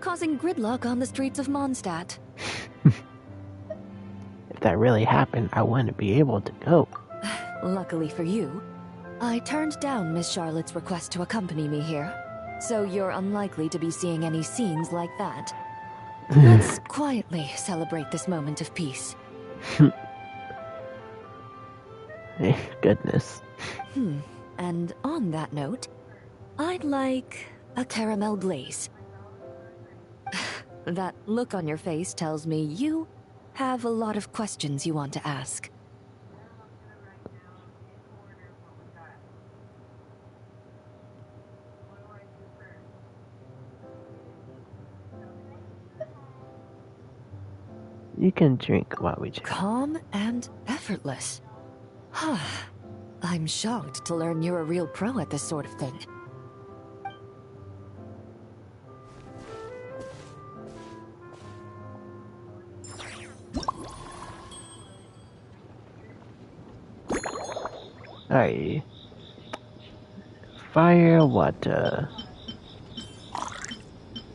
causing gridlock on the streets of Mondstadt. If that really happened, I wouldn't be able to go. Luckily for you, I turned down Miss Charlotte's request to accompany me here, so you're unlikely to be seeing any scenes like that. Let's quietly celebrate this moment of peace. Goodness. And on that note, I'd like a caramel glaze. That look on your face tells me you have a lot of questions you want to ask. You can drink while we chat. Calm and effortless. I'm shocked to learn you're a real pro at this sort of thing. Alright. Fire water.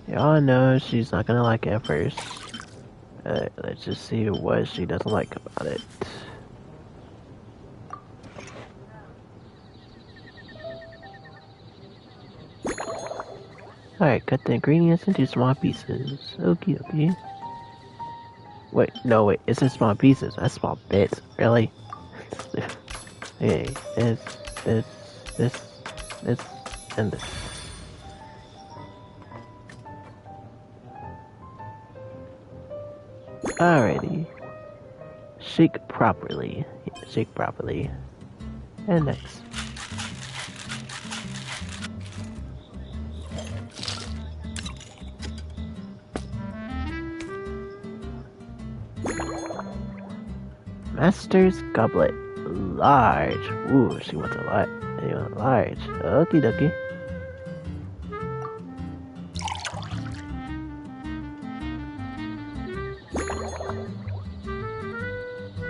Y'all know she's not gonna like it at first. Let's just see what she doesn't like about it. Alright, cut the ingredients into small pieces. Okie dokie. Wait, no, wait, it's in small pieces, not small bits. Really? Okay, this, and this. Alrighty. Shake properly. Shake properly. And next. Master's Goblet. Large. Ooh, she wants a lot. You want large. Okie dokie.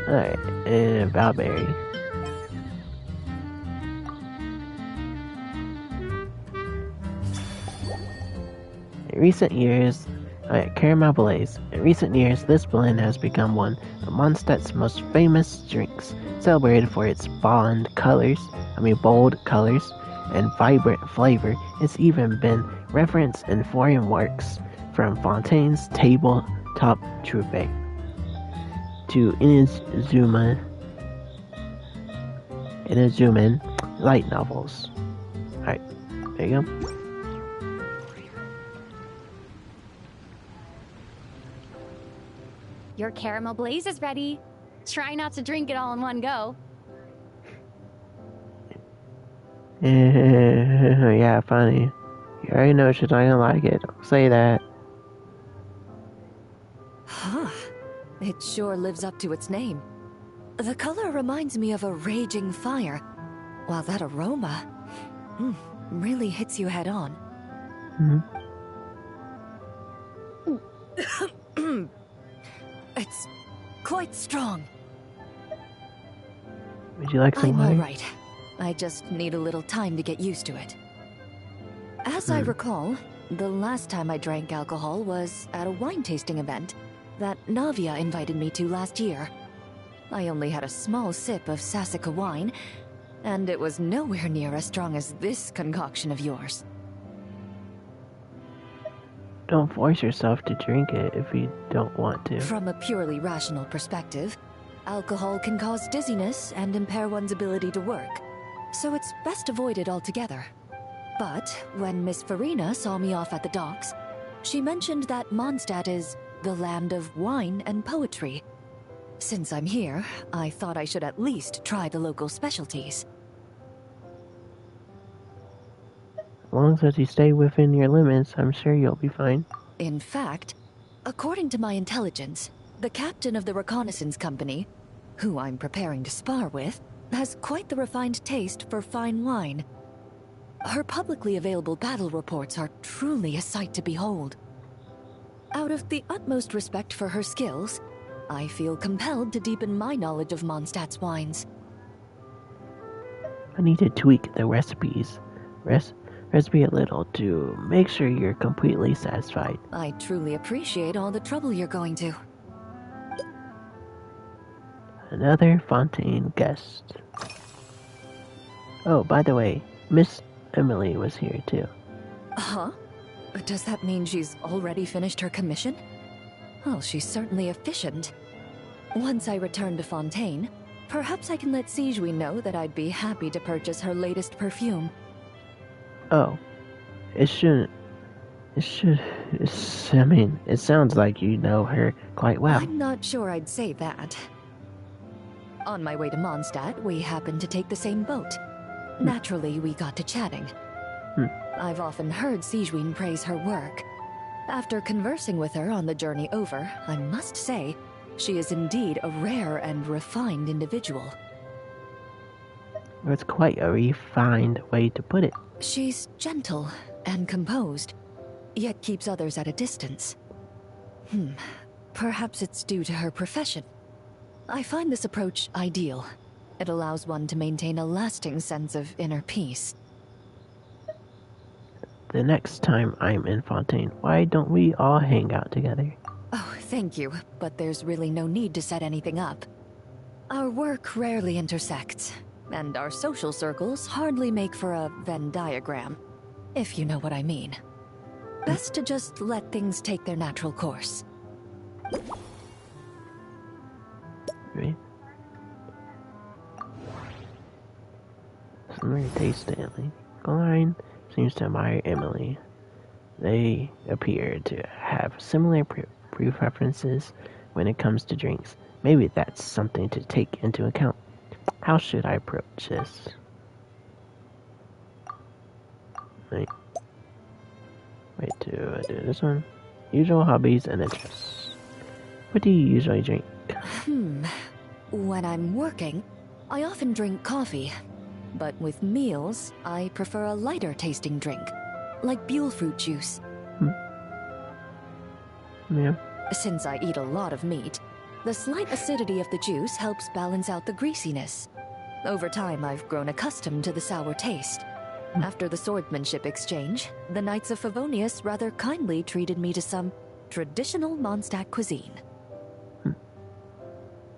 Alright, and Valberry. In recent years, Caramel Blaze. In recent years, this blend has become one of Mondstadt's most famous drinks, celebrated for its bold colors, and vibrant flavor. It's even been referenced in foreign works, from Fontaine's tabletop troupe to Inazuman light novels. Alright, there you go. Your caramel blaze is ready. Try not to drink it all in one go. Yeah, funny. You already know she's not gonna like it. Don't say that. It sure lives up to its name. The color reminds me of a raging fire, while that aroma really hits you head on. Mm-hmm. It's quite strong. Would you like some I'm wine? alright. I just need a little time to get used to it. As I recall, the last time I drank alcohol was at a wine tasting event that Navia invited me to last year. I only had a small sip of Sassica wine, and it was nowhere near as strong as this concoction of yours. Don't force yourself to drink it if you don't want to. From a purely rational perspective, alcohol can cause dizziness and impair one's ability to work, so it's best avoided altogether. But when Miss Farina saw me off at the docks, she mentioned that Mondstadt is the land of wine and poetry. Since I'm here, I thought I should at least try the local specialties. As long as you stay within your limits, I'm sure you'll be fine. In fact, according to my intelligence, the captain of the reconnaissance company, who I'm preparing to spar with, has quite the refined taste for fine wine. Her publicly available battle reports are truly a sight to behold. Out of the utmost respect for her skills, I feel compelled to deepen my knowledge of Mondstadt's wines. I need to tweak the recipe a little to make sure you're completely satisfied. I truly appreciate all the trouble you're going to. Another Fontaine guest. Oh, by the way, Miss Emily was here too. Huh? Does that mean she's already finished her commission? Well, she's certainly efficient. Once I return to Fontaine, perhaps I can let Sijui know that I'd be happy to purchase her latest perfume. Oh, it sounds like you know her quite well. I'm not sure I'd say that. On my way to Mondstadt, we happened to take the same boat. Naturally, we got to chatting. I've often heard Sijui praise her work. After conversing with her on the journey over, I must say, she is indeed a rare and refined individual. That's quite a refined way to put it. She's gentle and composed, yet keeps others at a distance. Perhaps it's due to her profession. I find this approach ideal. It allows one to maintain a lasting sense of inner peace. The next time I'm in Fontaine, why don't we all hang out together? Oh, thank you, but there's really no need to set anything up. Our work rarely intersects, and our social circles hardly make for a Venn diagram, if you know what I mean. Best to just let things take their natural course. Right? Similar taste to Emily. Glenn seems to admire Emily. They appear to have similar preferences when it comes to drinks. Maybe that's something to take into account. How should I approach this? Wait, do I do this one? Usual hobbies and interests. What do you usually drink? When I'm working, I often drink coffee. But with meals, I prefer a lighter tasting drink, like Buell fruit juice. Yeah. Since I eat a lot of meat, the slight acidity of the juice helps balance out the greasiness. Over time, I've grown accustomed to the sour taste. After the swordsmanship exchange, the Knights of Favonius rather kindly treated me to some traditional Mondstadt cuisine.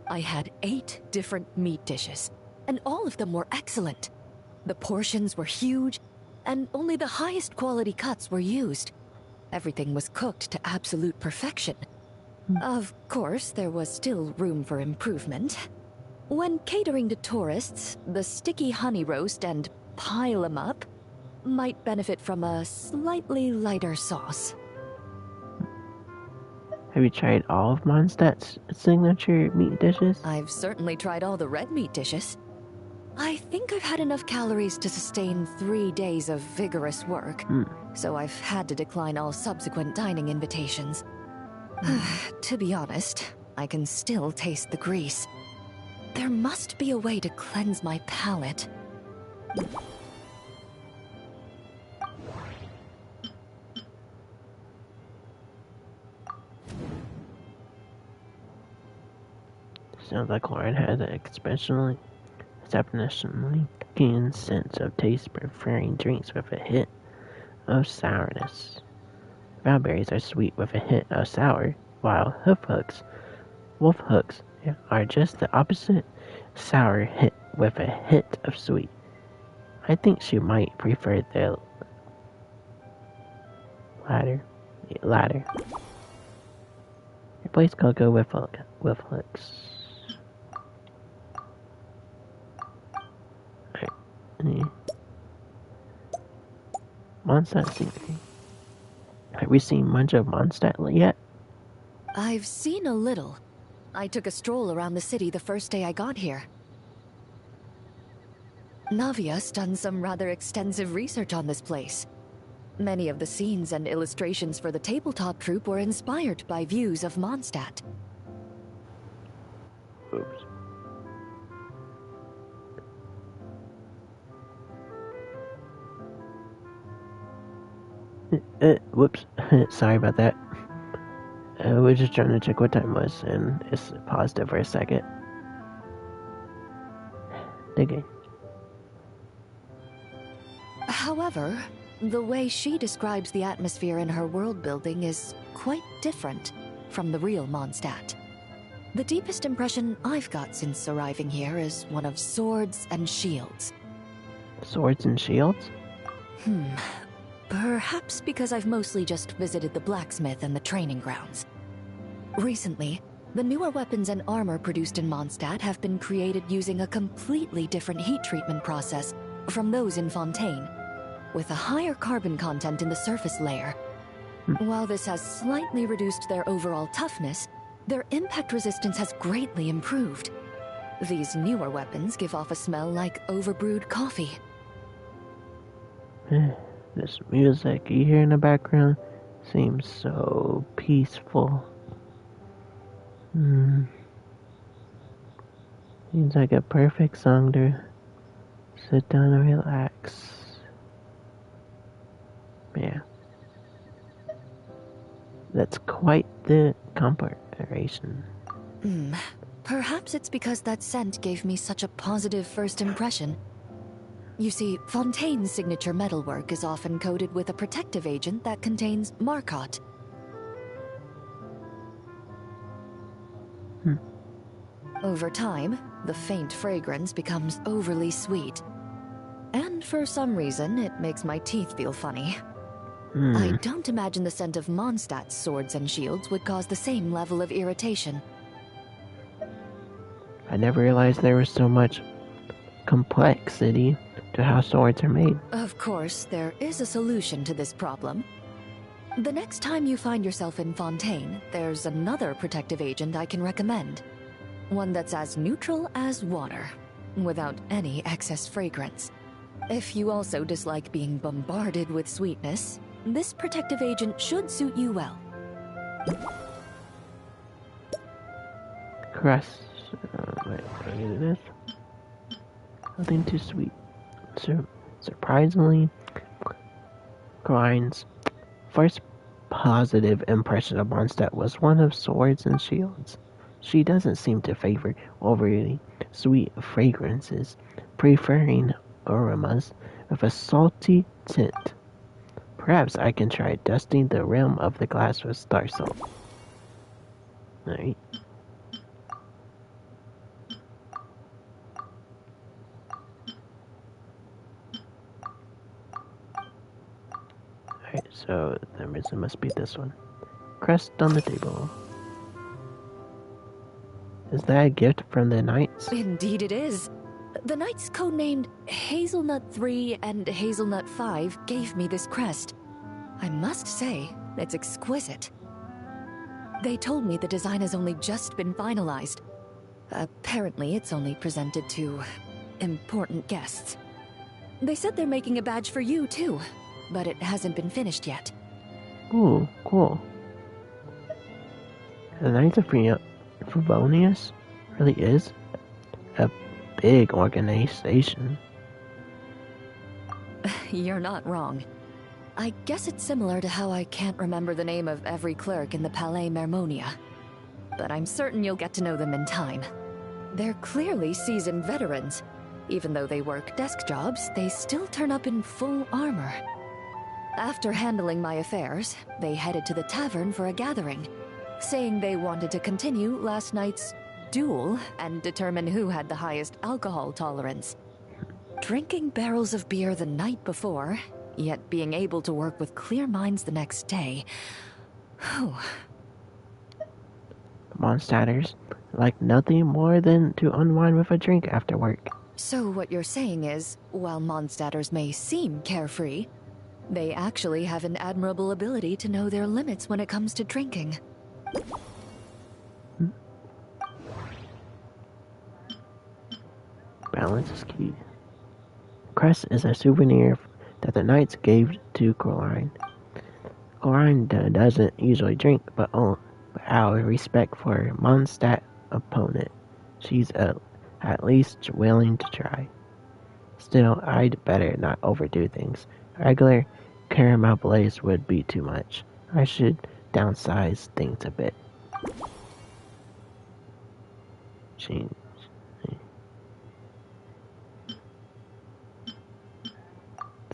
I had 8 different meat dishes, and all of them were excellent. The portions were huge, and only the highest quality cuts were used. Everything was cooked to absolute perfection. Of course, there was still room for improvement. When catering to tourists, the sticky honey roast and pile 'em up might benefit from a slightly lighter sauce. Have you tried all of Mondstadt's signature meat dishes? I've certainly tried all the red meat dishes. I think I've had enough calories to sustain 3 days of vigorous work, so I've had to decline all subsequent dining invitations. To be honest, I can still taste the grease. There must be a way to cleanse my palate. Sounds like Lauren has an exceptionally keen sense of taste, preferring drinks with a hint of sourness. Strawberries are sweet with a hint of sour, while wolf hooks are just the opposite, sour hit with a hint of sweet. I think she might prefer the latter. Replace cocoa with hooks. Alright. Mondstadt scenery. Have we seen much of Mondstadt yet? I've seen a little. I took a stroll around the city the first day I got here. Navia's done some rather extensive research on this place. Many of the scenes and illustrations for the tabletop troupe were inspired by views of Mondstadt. Oops. Whoops. Sorry about that. We're just trying to check what time it was, and it's paused it for a second. Digging. However, the way she describes the atmosphere in her world building is quite different from the real Mondstadt. The deepest impression I've got since arriving here is one of swords and shields. Swords and shields? Perhaps because I've mostly just visited the blacksmith and the training grounds. Recently, the newer weapons and armor produced in Mondstadt have been created using a completely different heat treatment process from those in Fontaine, with a higher carbon content in the surface layer. While this has slightly reduced their overall toughness, their impact resistance has greatly improved. These newer weapons give off a smell like overbrewed coffee. This music you hear in the background seems so peaceful. Seems like a perfect song to sit down and relax. Yeah. That's quite the comparison. Perhaps it's because that scent gave me such a positive first impression. You see, Fontaine's signature metalwork is often coated with a protective agent that contains Marcotte. Over time, the faint fragrance becomes overly sweet. And for some reason, it makes my teeth feel funny. I don't imagine the scent of Mondstadt's swords and shields would cause the same level of irritation. I never realized there was so much complexity to how swords are made. Of course, there is a solution to this problem. The next time you find yourself in Fontaine, there's another protective agent I can recommend. One that's as neutral as water, without any excess fragrance. If you also dislike being bombarded with sweetness, this protective agent should suit you well. Crust. Wait, can I do this? Nothing too sweet. Surprisingly, Grind's first positive impression of Mondstadt was one of swords and shields. She doesn't seem to favor overly sweet fragrances, preferring aromas with a salty tint. Perhaps I can try dusting the rim of the glass with star salt. Alright. Alright, so it must be this one. Crust on the table. Is that a gift from the Knights? Indeed it is. The Knights codenamed Hazelnut 3 and Hazelnut 5 gave me this crest. I must say, it's exquisite. They told me the design has only just been finalized. Apparently, it's only presented to important guests. They said they're making a badge for you, too, but it hasn't been finished yet. Ooh, cool. The Knights of Favonius really is a big organization. You're not wrong. I guess it's similar to how I can't remember the name of every clerk in the Palais Mermonia. But I'm certain you'll get to know them in time. They're clearly seasoned veterans, Even though they work desk jobs, they still turn up in full armor. After handling my affairs, they headed to the tavern for a gathering, saying they wanted to continue last night's duel and determine who had the highest alcohol tolerance. Drinking barrels of beer the night before, yet being able to work with clear minds the next day. Whew. Mondstadters like nothing more than to unwind with a drink after work. So what you're saying is, while Mondstadters may seem carefree, they actually have an admirable ability to know their limits when it comes to drinking. Balance is key. Crest is a souvenir that the knights gave to Coraline. Coraline doesn't usually drink, but out of respect for her Mondstadt opponent, she's at least willing to try. Still, I'd better not overdo things. Regular caramel blaze would be too much. I should downsize things a bit. Change.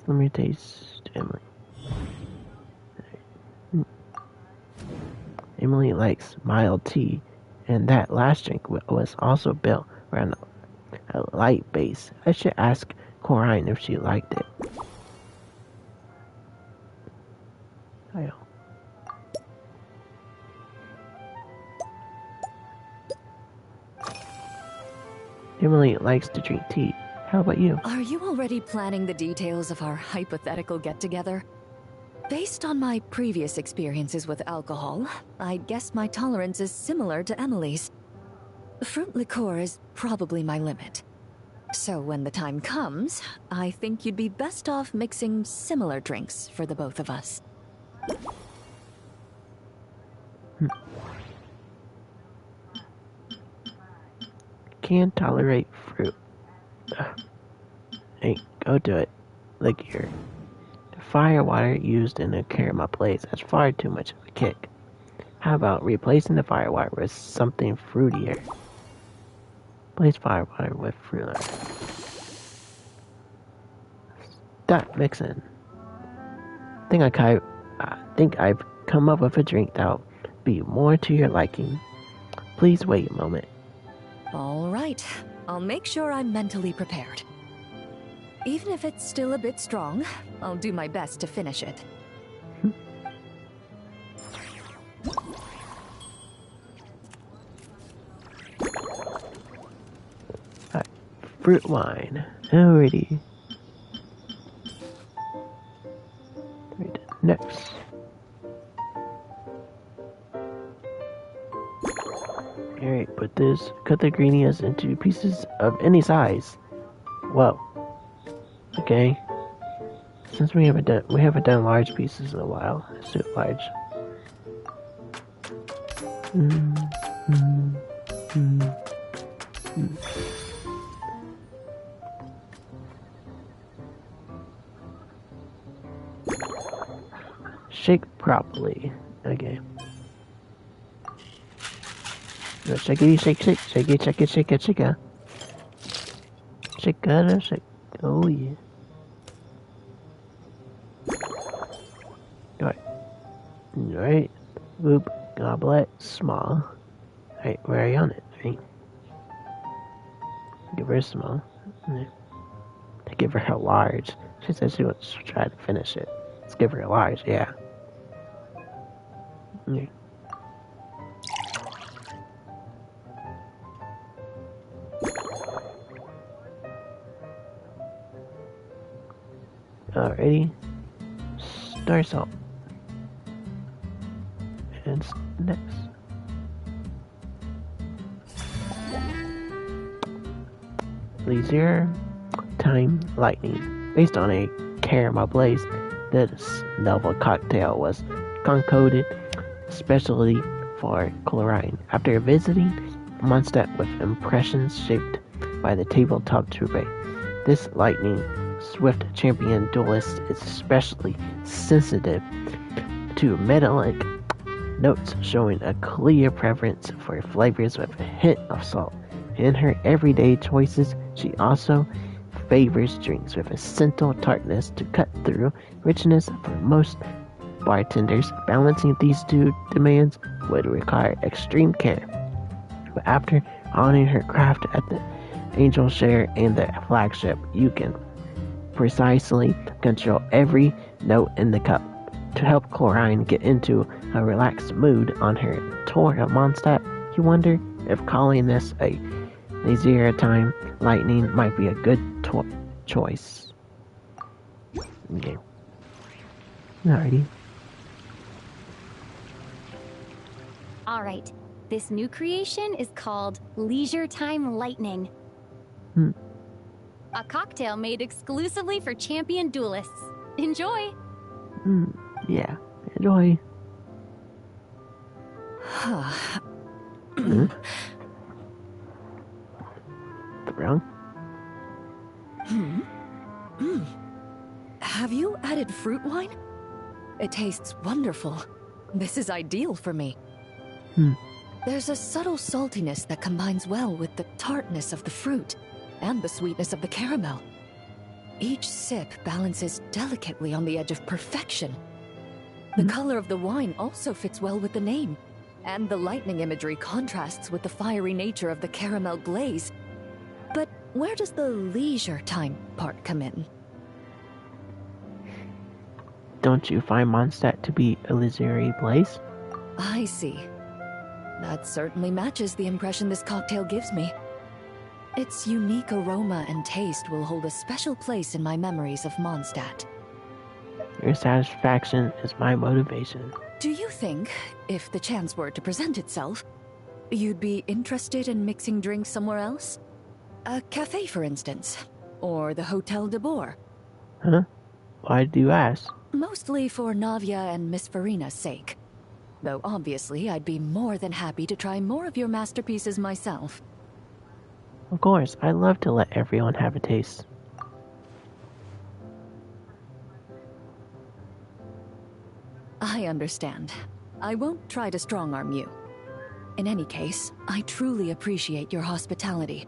Let me taste Emily. Emily likes mild tea, and that last drink was also built around a light base. I should ask Coraline if she liked it. Emily likes to drink tea. How about you? Are you already planning the details of our hypothetical get-together? Based on my previous experiences with alcohol, I'd guess my tolerance is similar to Emily's. Fruit liqueur is probably my limit. So when the time comes, I think you'd be best off mixing similar drinks for the both of us. Can't tolerate fruit. Hey, go do it. Look here. The fire water used in a caramel blaze has far too much of a kick. How about replacing the fire water with something fruitier? Blaze fire water with fruit. Stop mixing. I think I've come up with a drink that'll be more to your liking. Please wait a moment. All right. I'll make sure I'm mentally prepared. Even if it's still a bit strong, I'll do my best to finish it. Fruit wine. Alrighty. Next. Alright, cut the ingredients into pieces of any size. Whoa. Okay. Since we haven't done large pieces in a while. Let's do it large. Shake properly. Okay. No, shake it. Shake it. Shake. Oh yeah. Alright. Whoop. Goblet. Small. Alright, where are you on it? Right. Give her a small. I give her a large. She said she wants to try to finish it. Let's give her a large, yeah. Yeah. Alrighty. Star salt. And next. Laser time lightning. Based on a caramel blaze, this novel cocktail was concocted especially for Coraline. After visiting Mondstadt with impressions shaped by the tabletop troupe, this lightning swift champion duelist is especially sensitive to metallic notes, showing a clear preference for flavors with a hint of salt. In her everyday choices, She also favors drinks with a simple tartness to cut through richness for most bartenders. Balancing these two demands would require extreme care. But after honing her craft at the Angel Share and the flagship, you can precisely control every note in the cup. To help Chlorine get into a relaxed mood on her tour of Mondstadt, you wonder if calling this a Lazier Time Lightning might be a good choice. Okay. Alrighty. Alright, this new creation is called Leisure Time Lightning. A cocktail made exclusively for champion duelists. Enjoy! Yeah, enjoy. Wrong? Have you added fruit wine? It tastes wonderful. This is ideal for me. There's a subtle saltiness that combines well with the tartness of the fruit and the sweetness of the caramel. Each sip balances delicately on the edge of perfection. The color of the wine also fits well with the name, and the lightning imagery contrasts with the fiery nature of the caramel glaze. But where does the leisure time part come in? Don't you find Mondstadt to be a leisurely place? I see. That certainly matches the impression this cocktail gives me. Its unique aroma and taste will hold a special place in my memories of Mondstadt. Your satisfaction is my motivation. Do you think, if the chance were to present itself, you'd be interested in mixing drinks somewhere else? A cafe, for instance, or the Hotel de Boer? Huh? Why do you ask? Mostly for Navia and Miss Farina's sake. Though obviously I'd be more than happy to try more of your masterpieces myself. Of course, I love to let everyone have a taste. I understand. I won't try to strong-arm you. In any case, I truly appreciate your hospitality.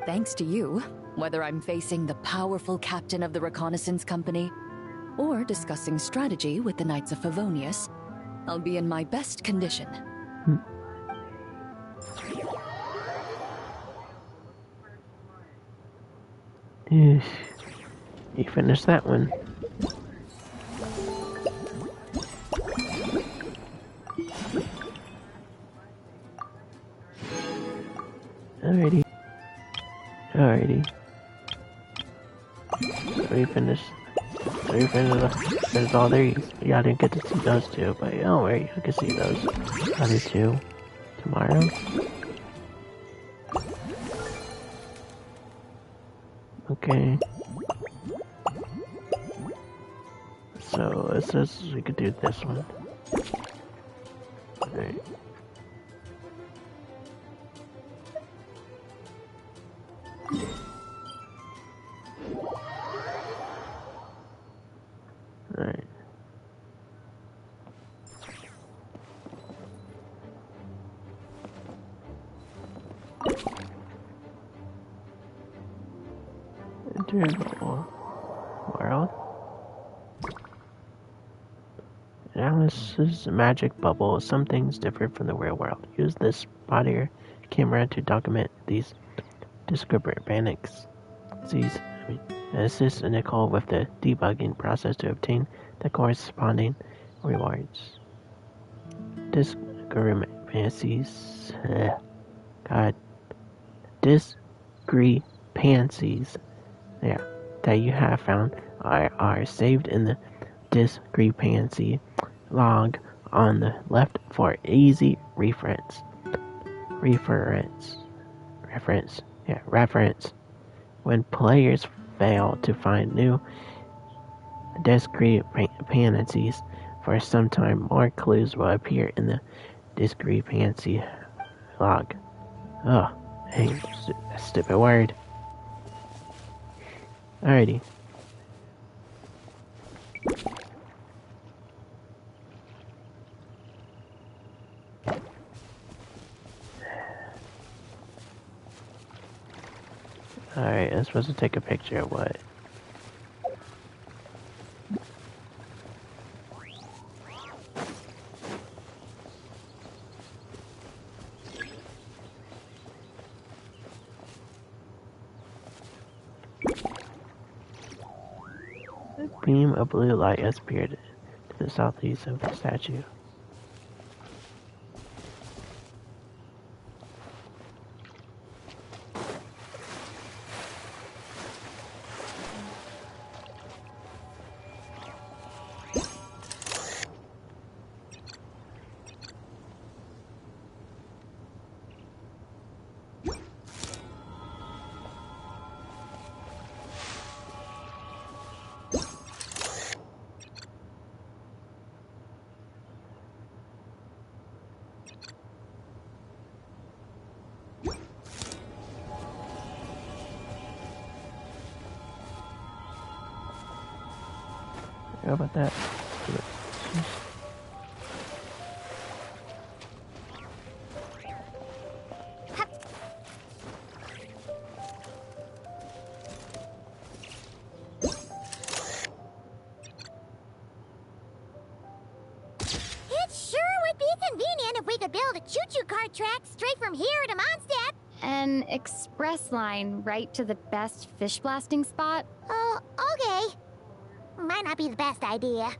Thanks to you, whether I'm facing the powerful captain of the reconnaissance company, or discussing strategy with the Knights of Favonius, I'll be in my best condition. You finished that one. Alrighty. We finished all these. Yeah, I didn't get to see those two, but don't worry, I can see those other two tomorrow. Okay. So it says we could do this one. Alright. Alright. Enter the world. Alice's magic bubble. Some things differ from the real world. Use this spottier camera to document these discrepancies. Assist Nicole with the debugging process to obtain the corresponding rewards. Discrepancies. Discrepancies. Yeah, that you have found are saved in the discrepancy log on the left for easy reference. Reference. When players fail to find new discrepancies for some time, more clues will appear in the discrepancy log. Oh, hey, stupid word. Alrighty. Alright, I'm supposed to take a picture of what? A beam of blue light has appeared to the southeast of the statue. How about that? It sure would be convenient if we could build a choo-choo cart track straight from here to Mondstadt. An express line right to the best fish blasting spot? Oh, okay. Might not be the best idea.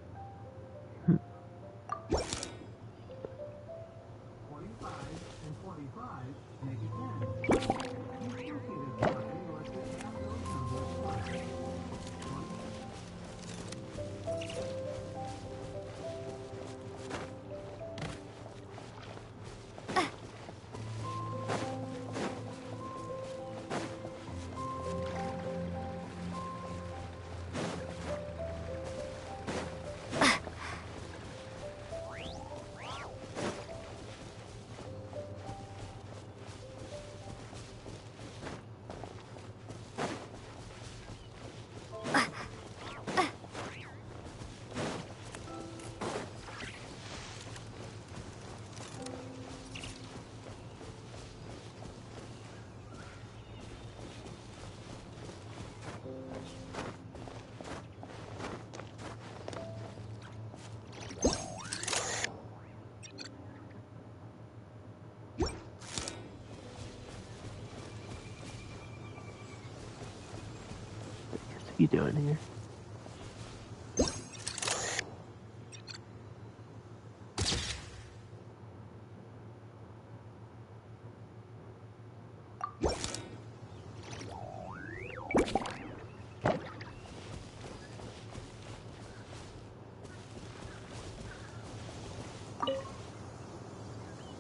What are you doing here?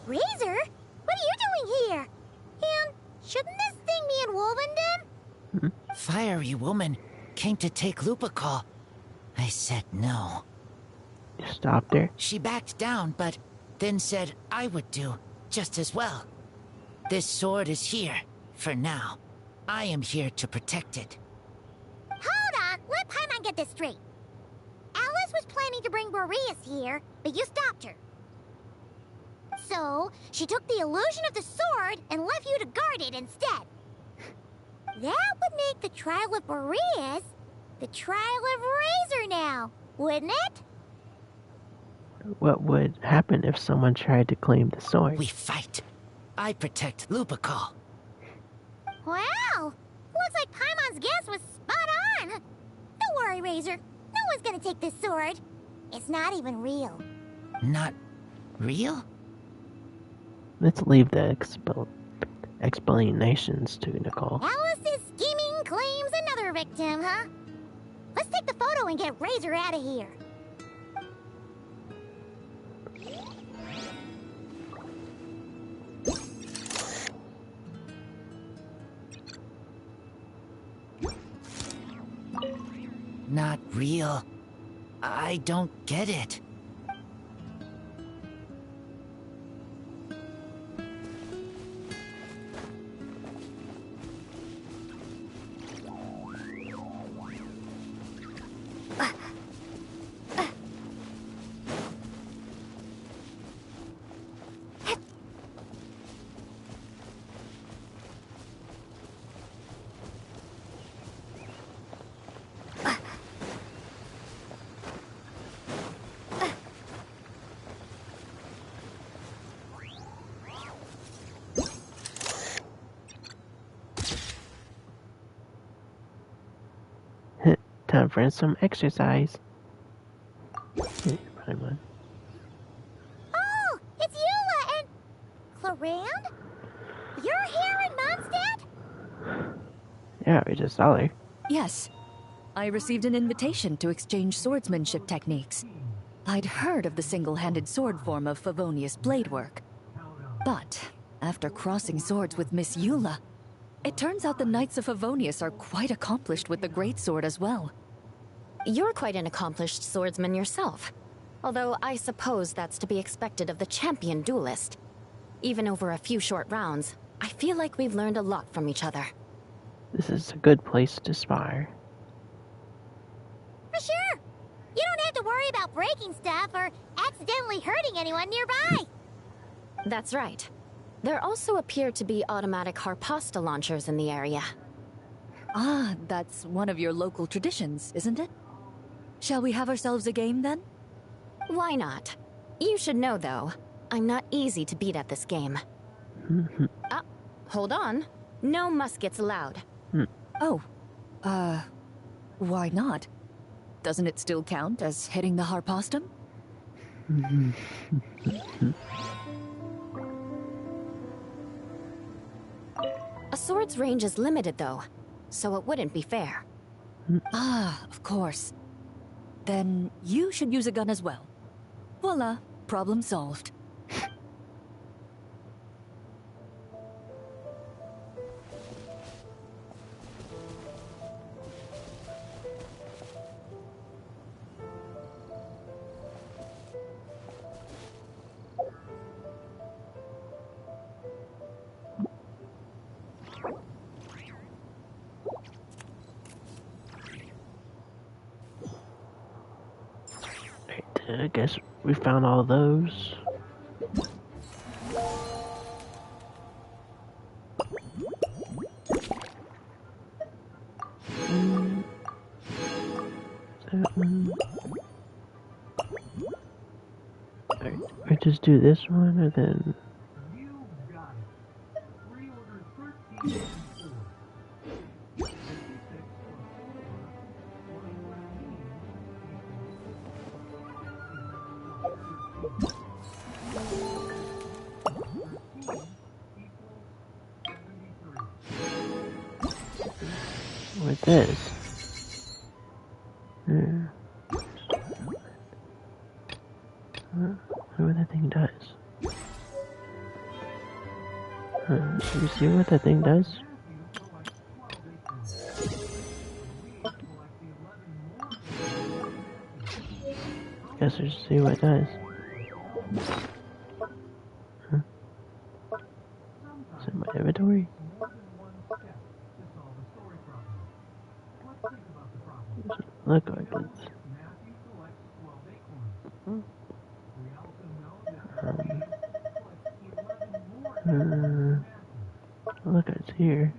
Razor? What are you doing here? And shouldn't this thing be in Wolvenden? Fiery woman came to take Lupacol. I said no. You stopped her? She backed down, but then said I would do just as well. This sword is here, for now. I am here to protect it. Hold on, let Paimon get this straight. Alice was planning to bring Boreas here, but you stopped her. So, she took the illusion of the sword and left you to guard it instead. That would make the trial of Boreas the trial of Razor now, wouldn't it? What would happen if someone tried to claim the sword? We fight. I protect Lupacol. Wow! Looks like Paimon's guess was spot on. Don't worry, Razor. No one's gonna take this sword. It's not even real. Not real? Let's leave the explanations to Nicole. Alice's scheming claims another victim, huh? Let's take the photo and get Razor out of here. Not real. I don't get it. for some exercise. Okay, probably mine. Oh, it's Eula and... Clarand? You're here in Mondstadt? Yeah, we just saw her. Yes. I received an invitation to exchange swordsmanship techniques. I'd heard of the single-handed sword form of Favonius blade work. But after crossing swords with Miss Eula, it turns out the Knights of Favonius are quite accomplished with the greatsword as well. You're quite an accomplished swordsman yourself. Although I suppose that's to be expected of the champion duelist. Even over a few short rounds, I feel like we've learned a lot from each other. This is a good place to spar. For sure. You don't have to worry about breaking stuff or accidentally hurting anyone nearby. That's right. There also appear to be automatic harpasta launchers in the area. Ah, that's one of your local traditions, isn't it? Shall we have ourselves a game then? Why not? You should know, though, I'm not easy to beat at this game. Hold on. No muskets allowed. Oh, why not? Doesn't it still count as hitting the harpastum? A sword's range is limited, though, so it wouldn't be fair. Ah, of course. Then you should use a gun as well. Voila, problem solved. I guess we found all those. That one. Alright, we just do this one and then. With this. Yeah. Look what that thing does. You see what that thing does? Guess I should see what it does. It's in my inventory. Look like it's. Look, it's here.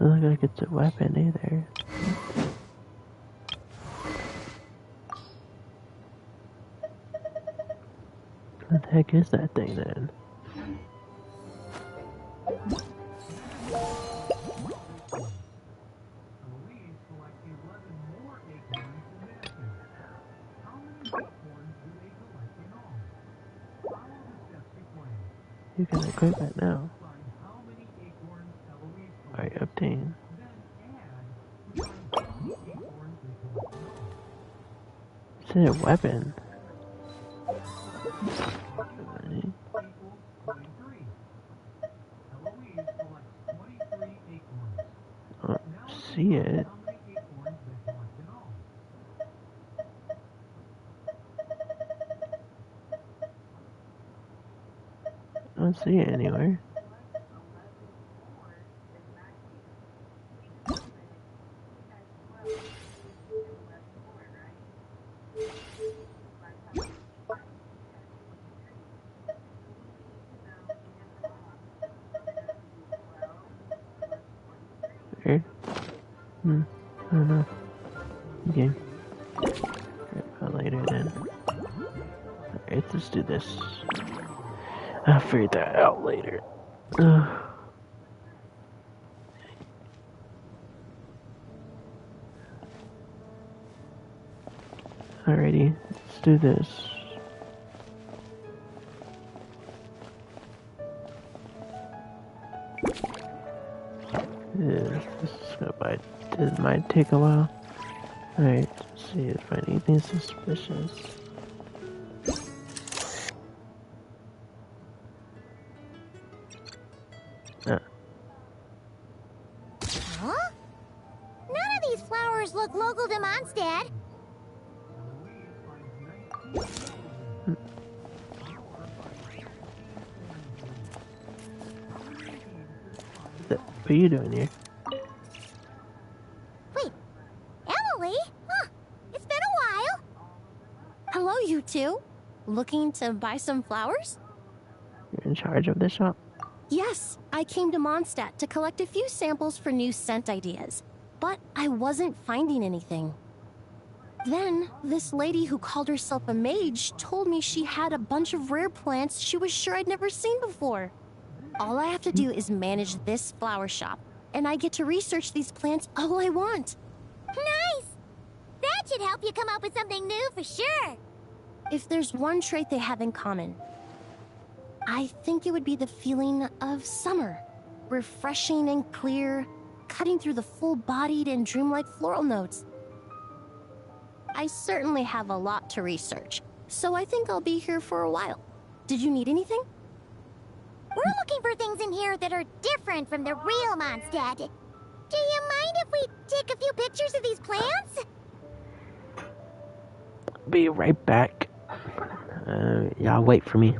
Doesn't look like it's a weapon either. What the heck is that thing then? You can equip it now. Alright, obtain. It's a weapon. I don't see it. don't see it anywhere. Weird. I don't know. Okay. Later then. Alright, let's do this. I'll figure that out later. Alrighty, let's do this. This might take a while. Alright, let's see if anything suspicious. Huh? None of these flowers look local to Mondstadt. What are you doing here? Wait, Emily? Huh, it's been a while. Hello, you two. Looking to buy some flowers? You're in charge of this shop? Yes, I came to Mondstadt to collect a few samples for new scent ideas, but I wasn't finding anything. Then, this lady who called herself a mage told me she had a bunch of rare plants she was sure I'd never seen before. All I have to do is manage this flower shop, and I get to research these plants all I want. Nice! That should help you come up with something new for sure. If there's one trait they have in common, I think it would be the feeling of summer. Refreshing and clear, cutting through the full-bodied and dreamlike floral notes. I certainly have a lot to research, so I think I'll be here for a while. Did you need anything? We're looking for things in here that are different from the real Mondstadt. Do you mind if we take a few pictures of these plants? Be right back. Y'all wait for me.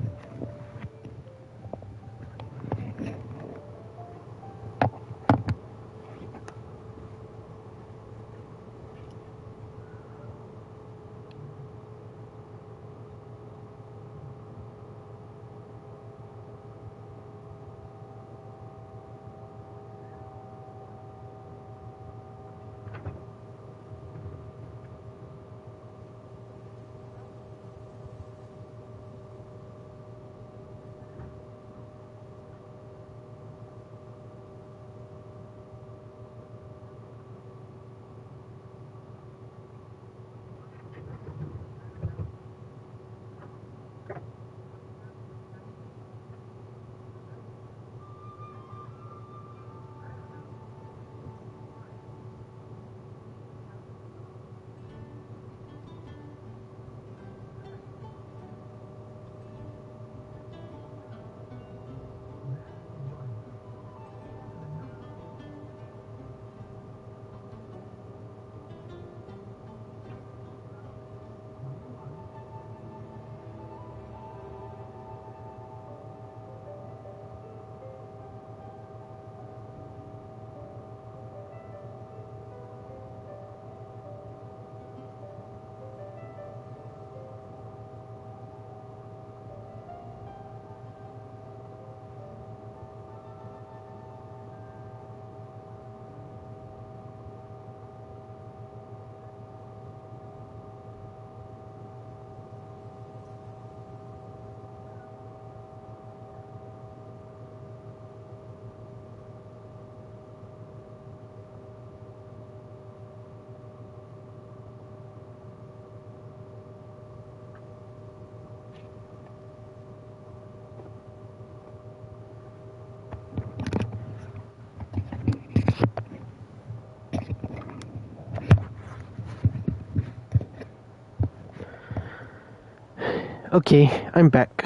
Okay, I'm back.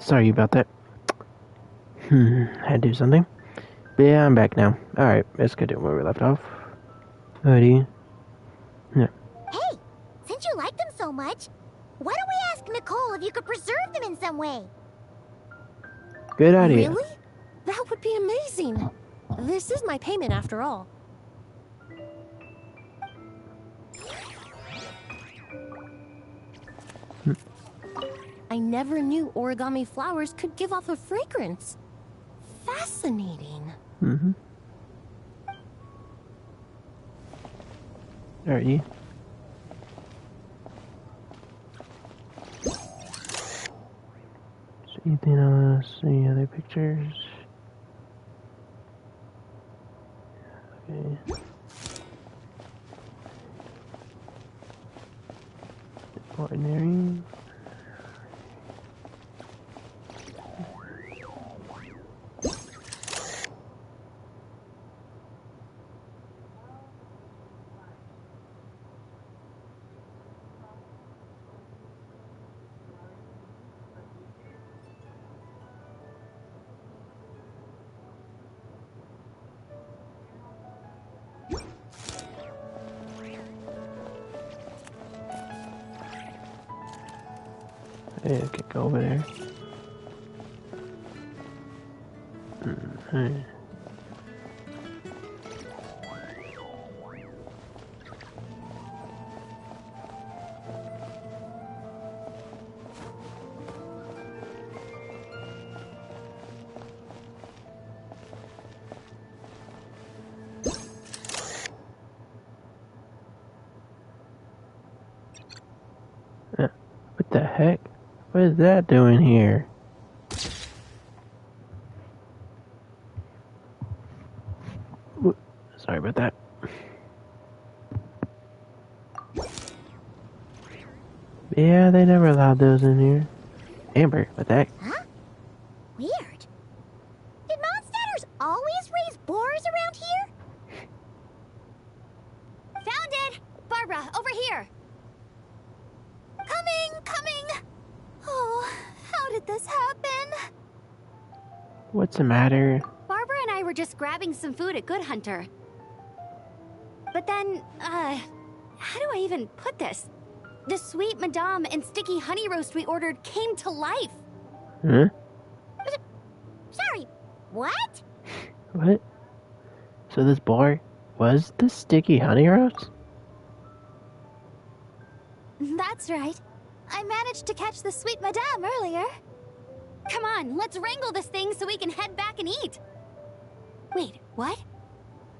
Sorry about that. Had to do something. But yeah, I'm back now. Alright, let's get to where we left off. Alrighty. Yeah. Hey, since you like them so much, why don't we ask Nicole if you could preserve them in some way? Good idea. Really? That would be amazing. This is my payment after all. I never knew origami flowers could give off a fragrance. Fascinating. Mm-hmm. Alrighty. Anything else? Any other pictures? Okay. Ordinary. Hey, I could go over there. Hey. What the heck? What is that doing here? Sorry about that. Yeah, they never allowed those in here. Amber, what the heck? Huh? Weird. Did Mondstadters always raise boars around here? Found it! Barbara, over here! Coming! Oh, how did this happen? What's the matter? Barbara and I were just grabbing some food at Good Hunter. But then, how do I even put this? The sweet madame and sticky honey roast we ordered came to life. Huh? Sorry, what? What? So this boy was the sticky honey roast? That's right. I managed to catch the sweet madame earlier. Come on, let's wrangle this thing so we can head back and eat. Wait, what?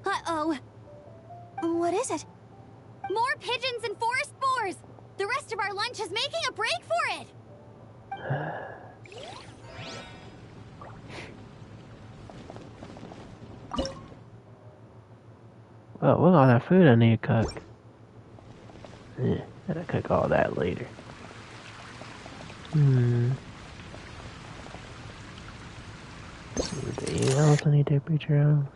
Uh-oh. What is it? More pigeons and forest boars! The rest of our lunch is making a break for it! Well, look at all that food I need to cook. Yeah, gotta cook all that later. Anything else I need to take a picture of?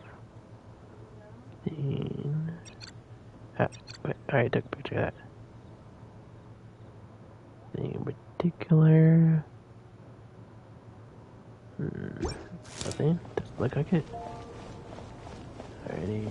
Wait, I already took a picture of that. Anything in particular? Nothing? Doesn't look like it. Alrighty.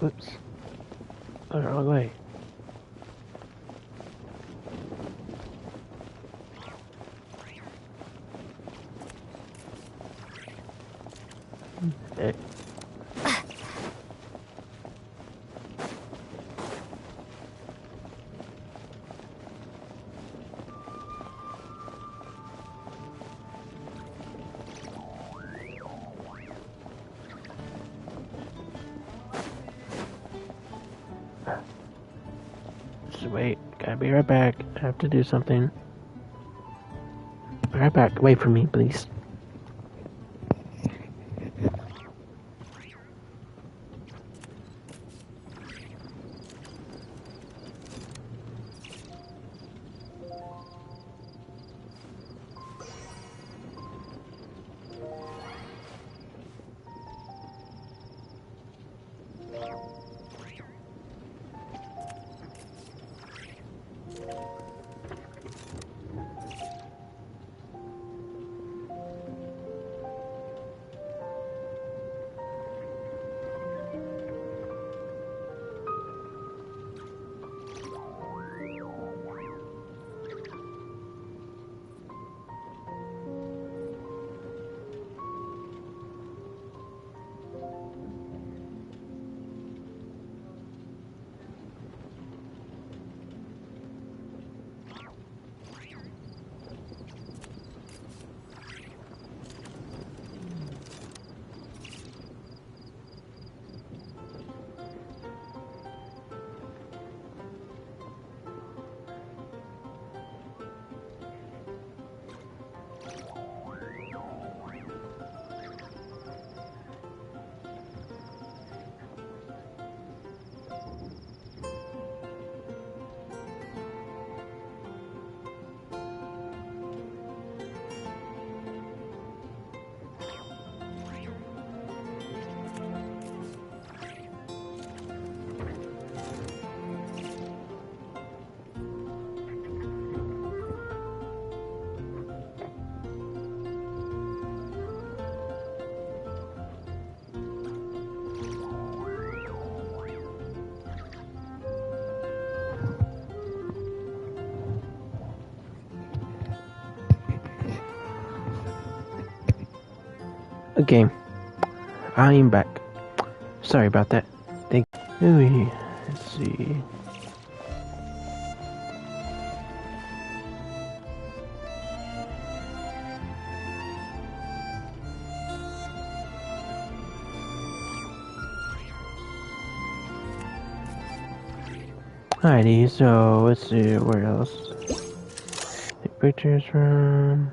Oops. Oh, the wrong way. Eh. Just wait, guys. I'll be right back. I have to do something. Be right back. Wait for me, please. Okay, I'm back. Sorry about that. Let's see. Alrighty, so let's see where else. Take pictures from.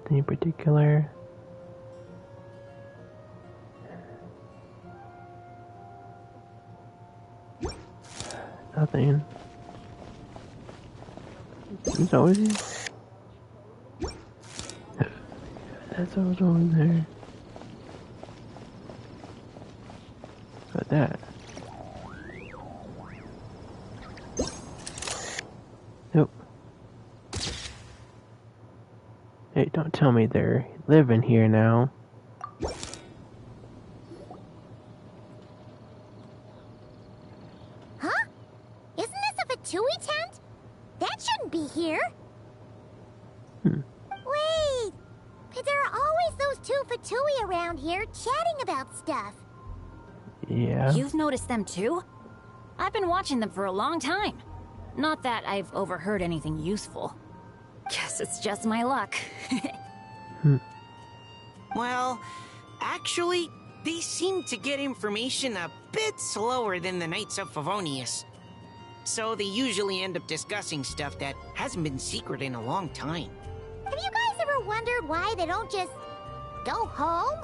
Any particular? Nothing. It's always. That's always over there. But that. Nope. Hey, don't tell me they're living here now. Huh? Isn't this a Fatui tent? That shouldn't be here. Wait! But there are always those two Fatui around here chatting about stuff. Yeah. You've noticed them too? I've been watching them for a long time. Not that I've overheard anything useful. Guess it's just my luck. Well, actually, they seem to get information a bit slower than the Knights of Favonius. So they usually end up discussing stuff that hasn't been secret in a long time. Have you guys ever wondered why they don't just go home?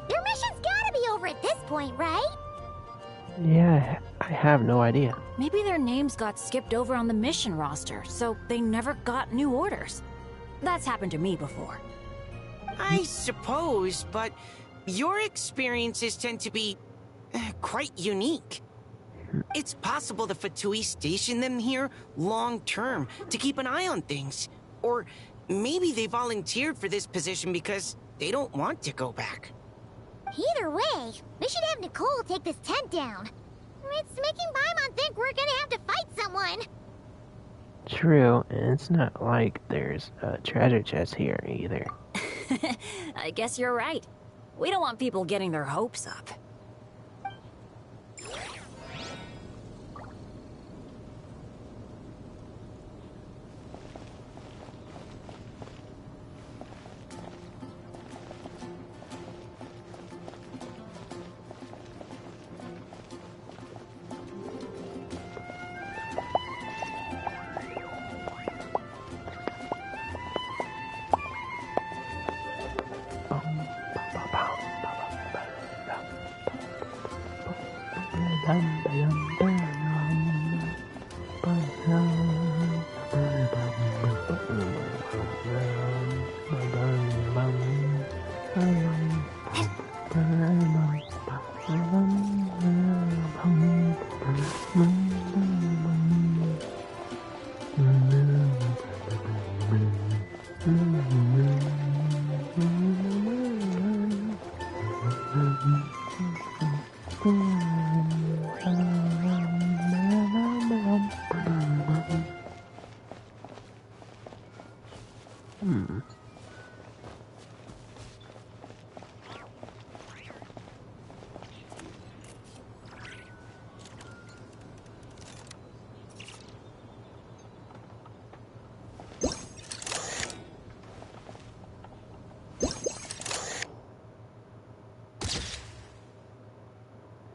Their mission's gotta be over at this point, right? Yeah, I have no idea. Maybe their names got skipped over on the mission roster, so they never got new orders. That's happened to me before. I suppose, but your experiences tend to be quite unique. It's possible the Fatui stationed them here long-term to keep an eye on things. Or maybe they volunteered for this position because they don't want to go back. Either way, we should have Nicole take this tent down. It's making Paimon think we're gonna have to fight someone. True, and it's not like there's a treasure chest here either. I guess you're right. We don't want people getting their hopes up.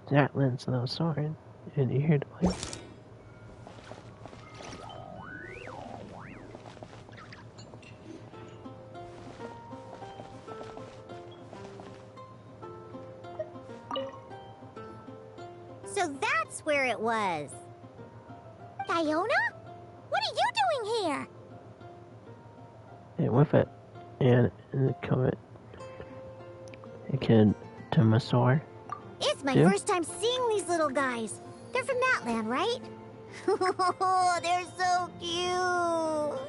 That lends no sword. And you hear the play? So that's where it was. Fiona? What are you doing here? And with it, and the covet, it can to my sword. It's my Yeah. first time seeing these little guys. They're from that land, right? Oh, they're so cute.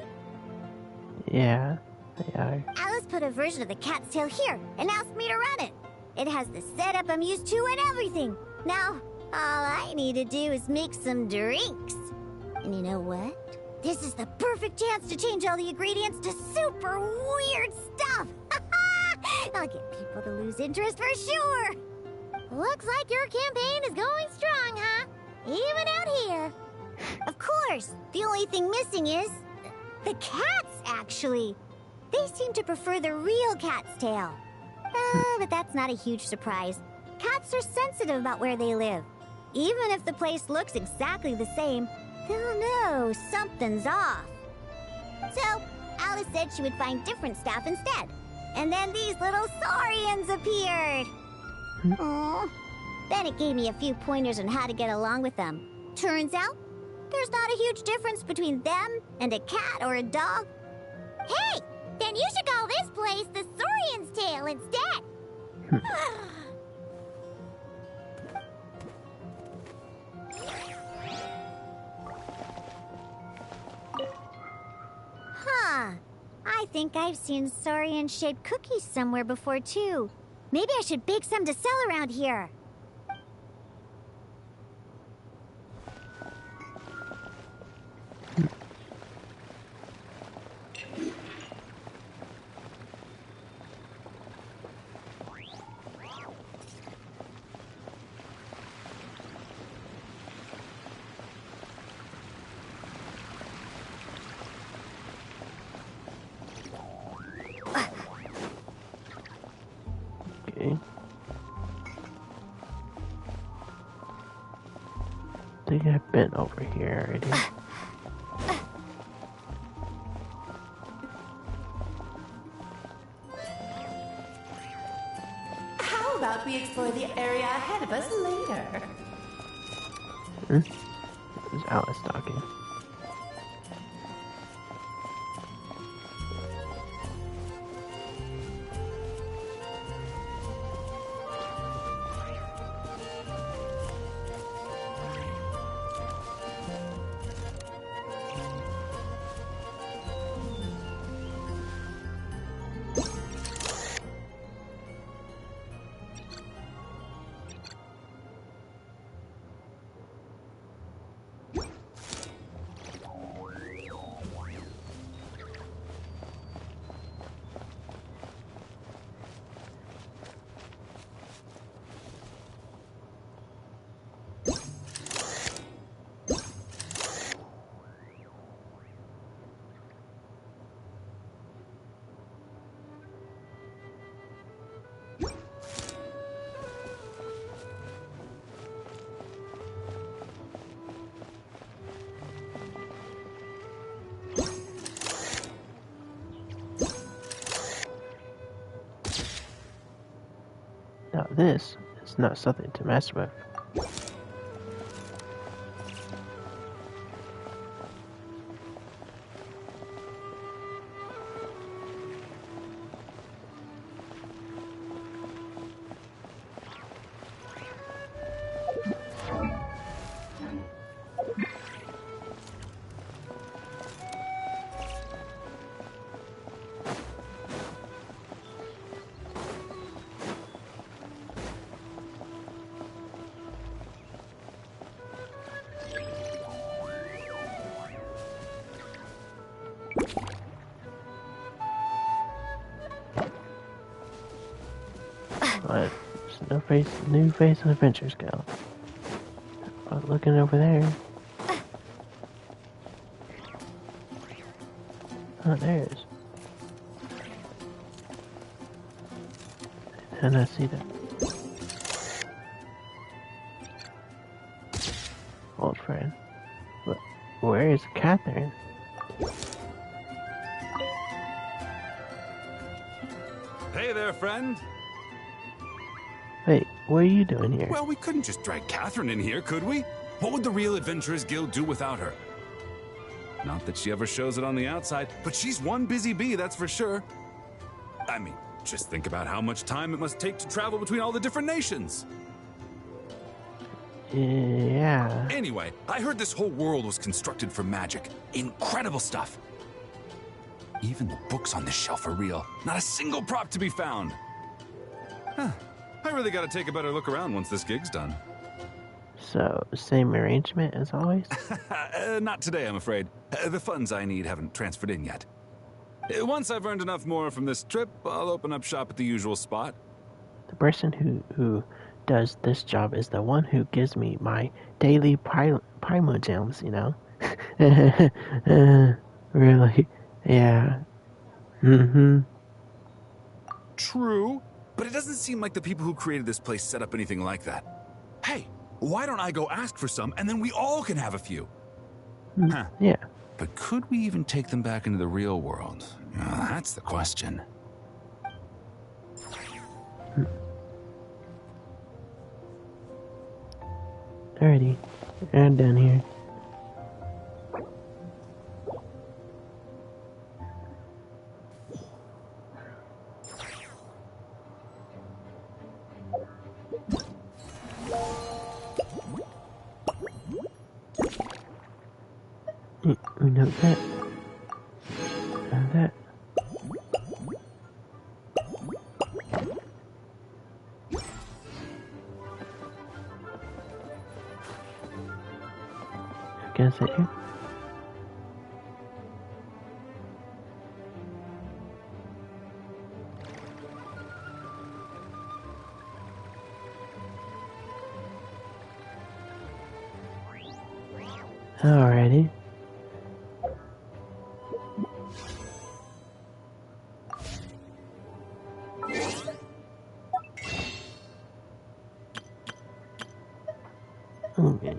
Yeah, they are. Alice put a version of the cat's tail here and asked me to run it. It has the setup I'm used to and everything. Now, all I need to do is make some drinks. And you know what? This is the perfect chance to change all the ingredients to super weird stuff. I'll get people to lose interest for sure. Looks like your campaign is going strong, huh? Even out here. Of course, the only thing missing is the cats, actually. They seem to prefer the real cat's tail. But that's not a huge surprise. Cats are sensitive about where they live. Even if the place looks exactly the same, they'll know something's off. So, Alice said she would find different staff instead. And then these little saurians appeared. Aww. Then it gave me a few pointers on how to get along with them. Turns out, there's not a huge difference between them and a cat or a dog. Hey, then you should call this place the Saurian's Tail instead. Huh. I think I've seen saurian-shaped cookies somewhere before, too. Maybe I should bake some to sell around here. Okay. I think I've been over here already. How about we explore the area ahead of us later? This is Alice talking. Now this is not something to mess with. on. There's no face, new face on Adventure Guild. Looking over there. Oh, there's. And I see that. Old friend. But where is Catherine? Hey there, friend. Wait, what are you doing here? Well, we couldn't just drag Catherine in here, could we? What would the real Adventurers Guild do without her? Not that she ever shows it on the outside, but she's one busy bee, that's for sure. I mean, just think about how much time it must take to travel between all the different nations. Yeah. Anyway, I heard this whole world was constructed for magic. Incredible stuff. Even the books on this shelf are real. Not a single prop to be found. Huh. I really gotta take a better look around once this gig's done. So, same arrangement as always? Not today, I'm afraid. The funds I need haven't transferred in yet. Once I've earned enough more from this trip, I'll open up shop at the usual spot. The person who does this job is the one who gives me my daily primo gems, you know? Really? Yeah. Mm-hmm. True, but it doesn't seem like the people who created this place set up anything like that. Hey, why don't I go ask for some, and then we all can have a few? Huh. Yeah. But could we even take them back into the real world? That's the question. Alrighty. I'm done here. We know that. And that. Can I sit here? Alrighty. Okay.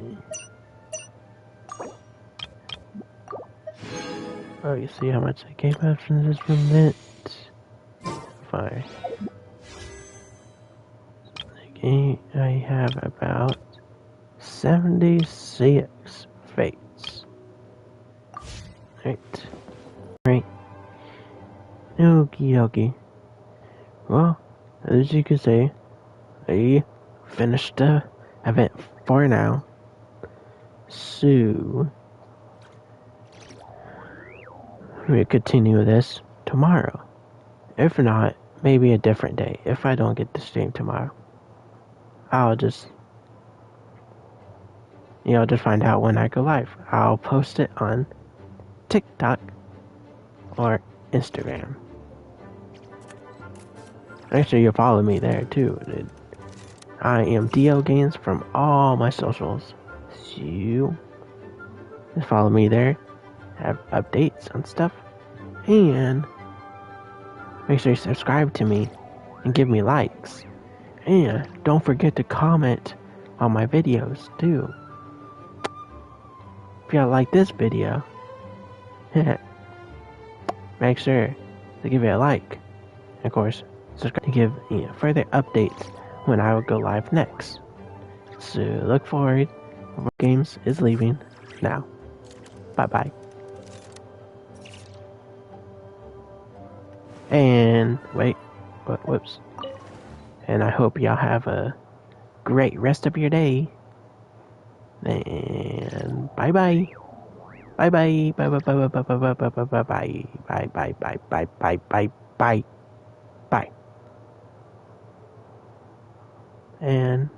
Oh, you see how much I gave out from this from that? Fire. Okay, I have about 76 fates. Right. Okie dokie. Well, as you can see, I finished the event for now. So, we'll continue this tomorrow. If not, maybe a different day. If I don't get to stream tomorrow, I'll just find out when I go live. I'll post it on TikTok or Instagram. Actually, you'll follow me there too. I am DL Games from all my socials. So, just follow me there. Have updates on stuff. And make sure you subscribe to me and give me likes. And don't forget to comment on my videos too. If y'all like this video, make sure to give it a like. And of course, subscribe to give further updates when I will go live next. So look forward. Games is leaving now. Bye bye. And wait, whoops. And I hope y'all have a great rest of your day. And bye bye. Bye bye. Bye bye bye bye bye bye bye bye bye bye bye bye bye bye bye bye bye bye. And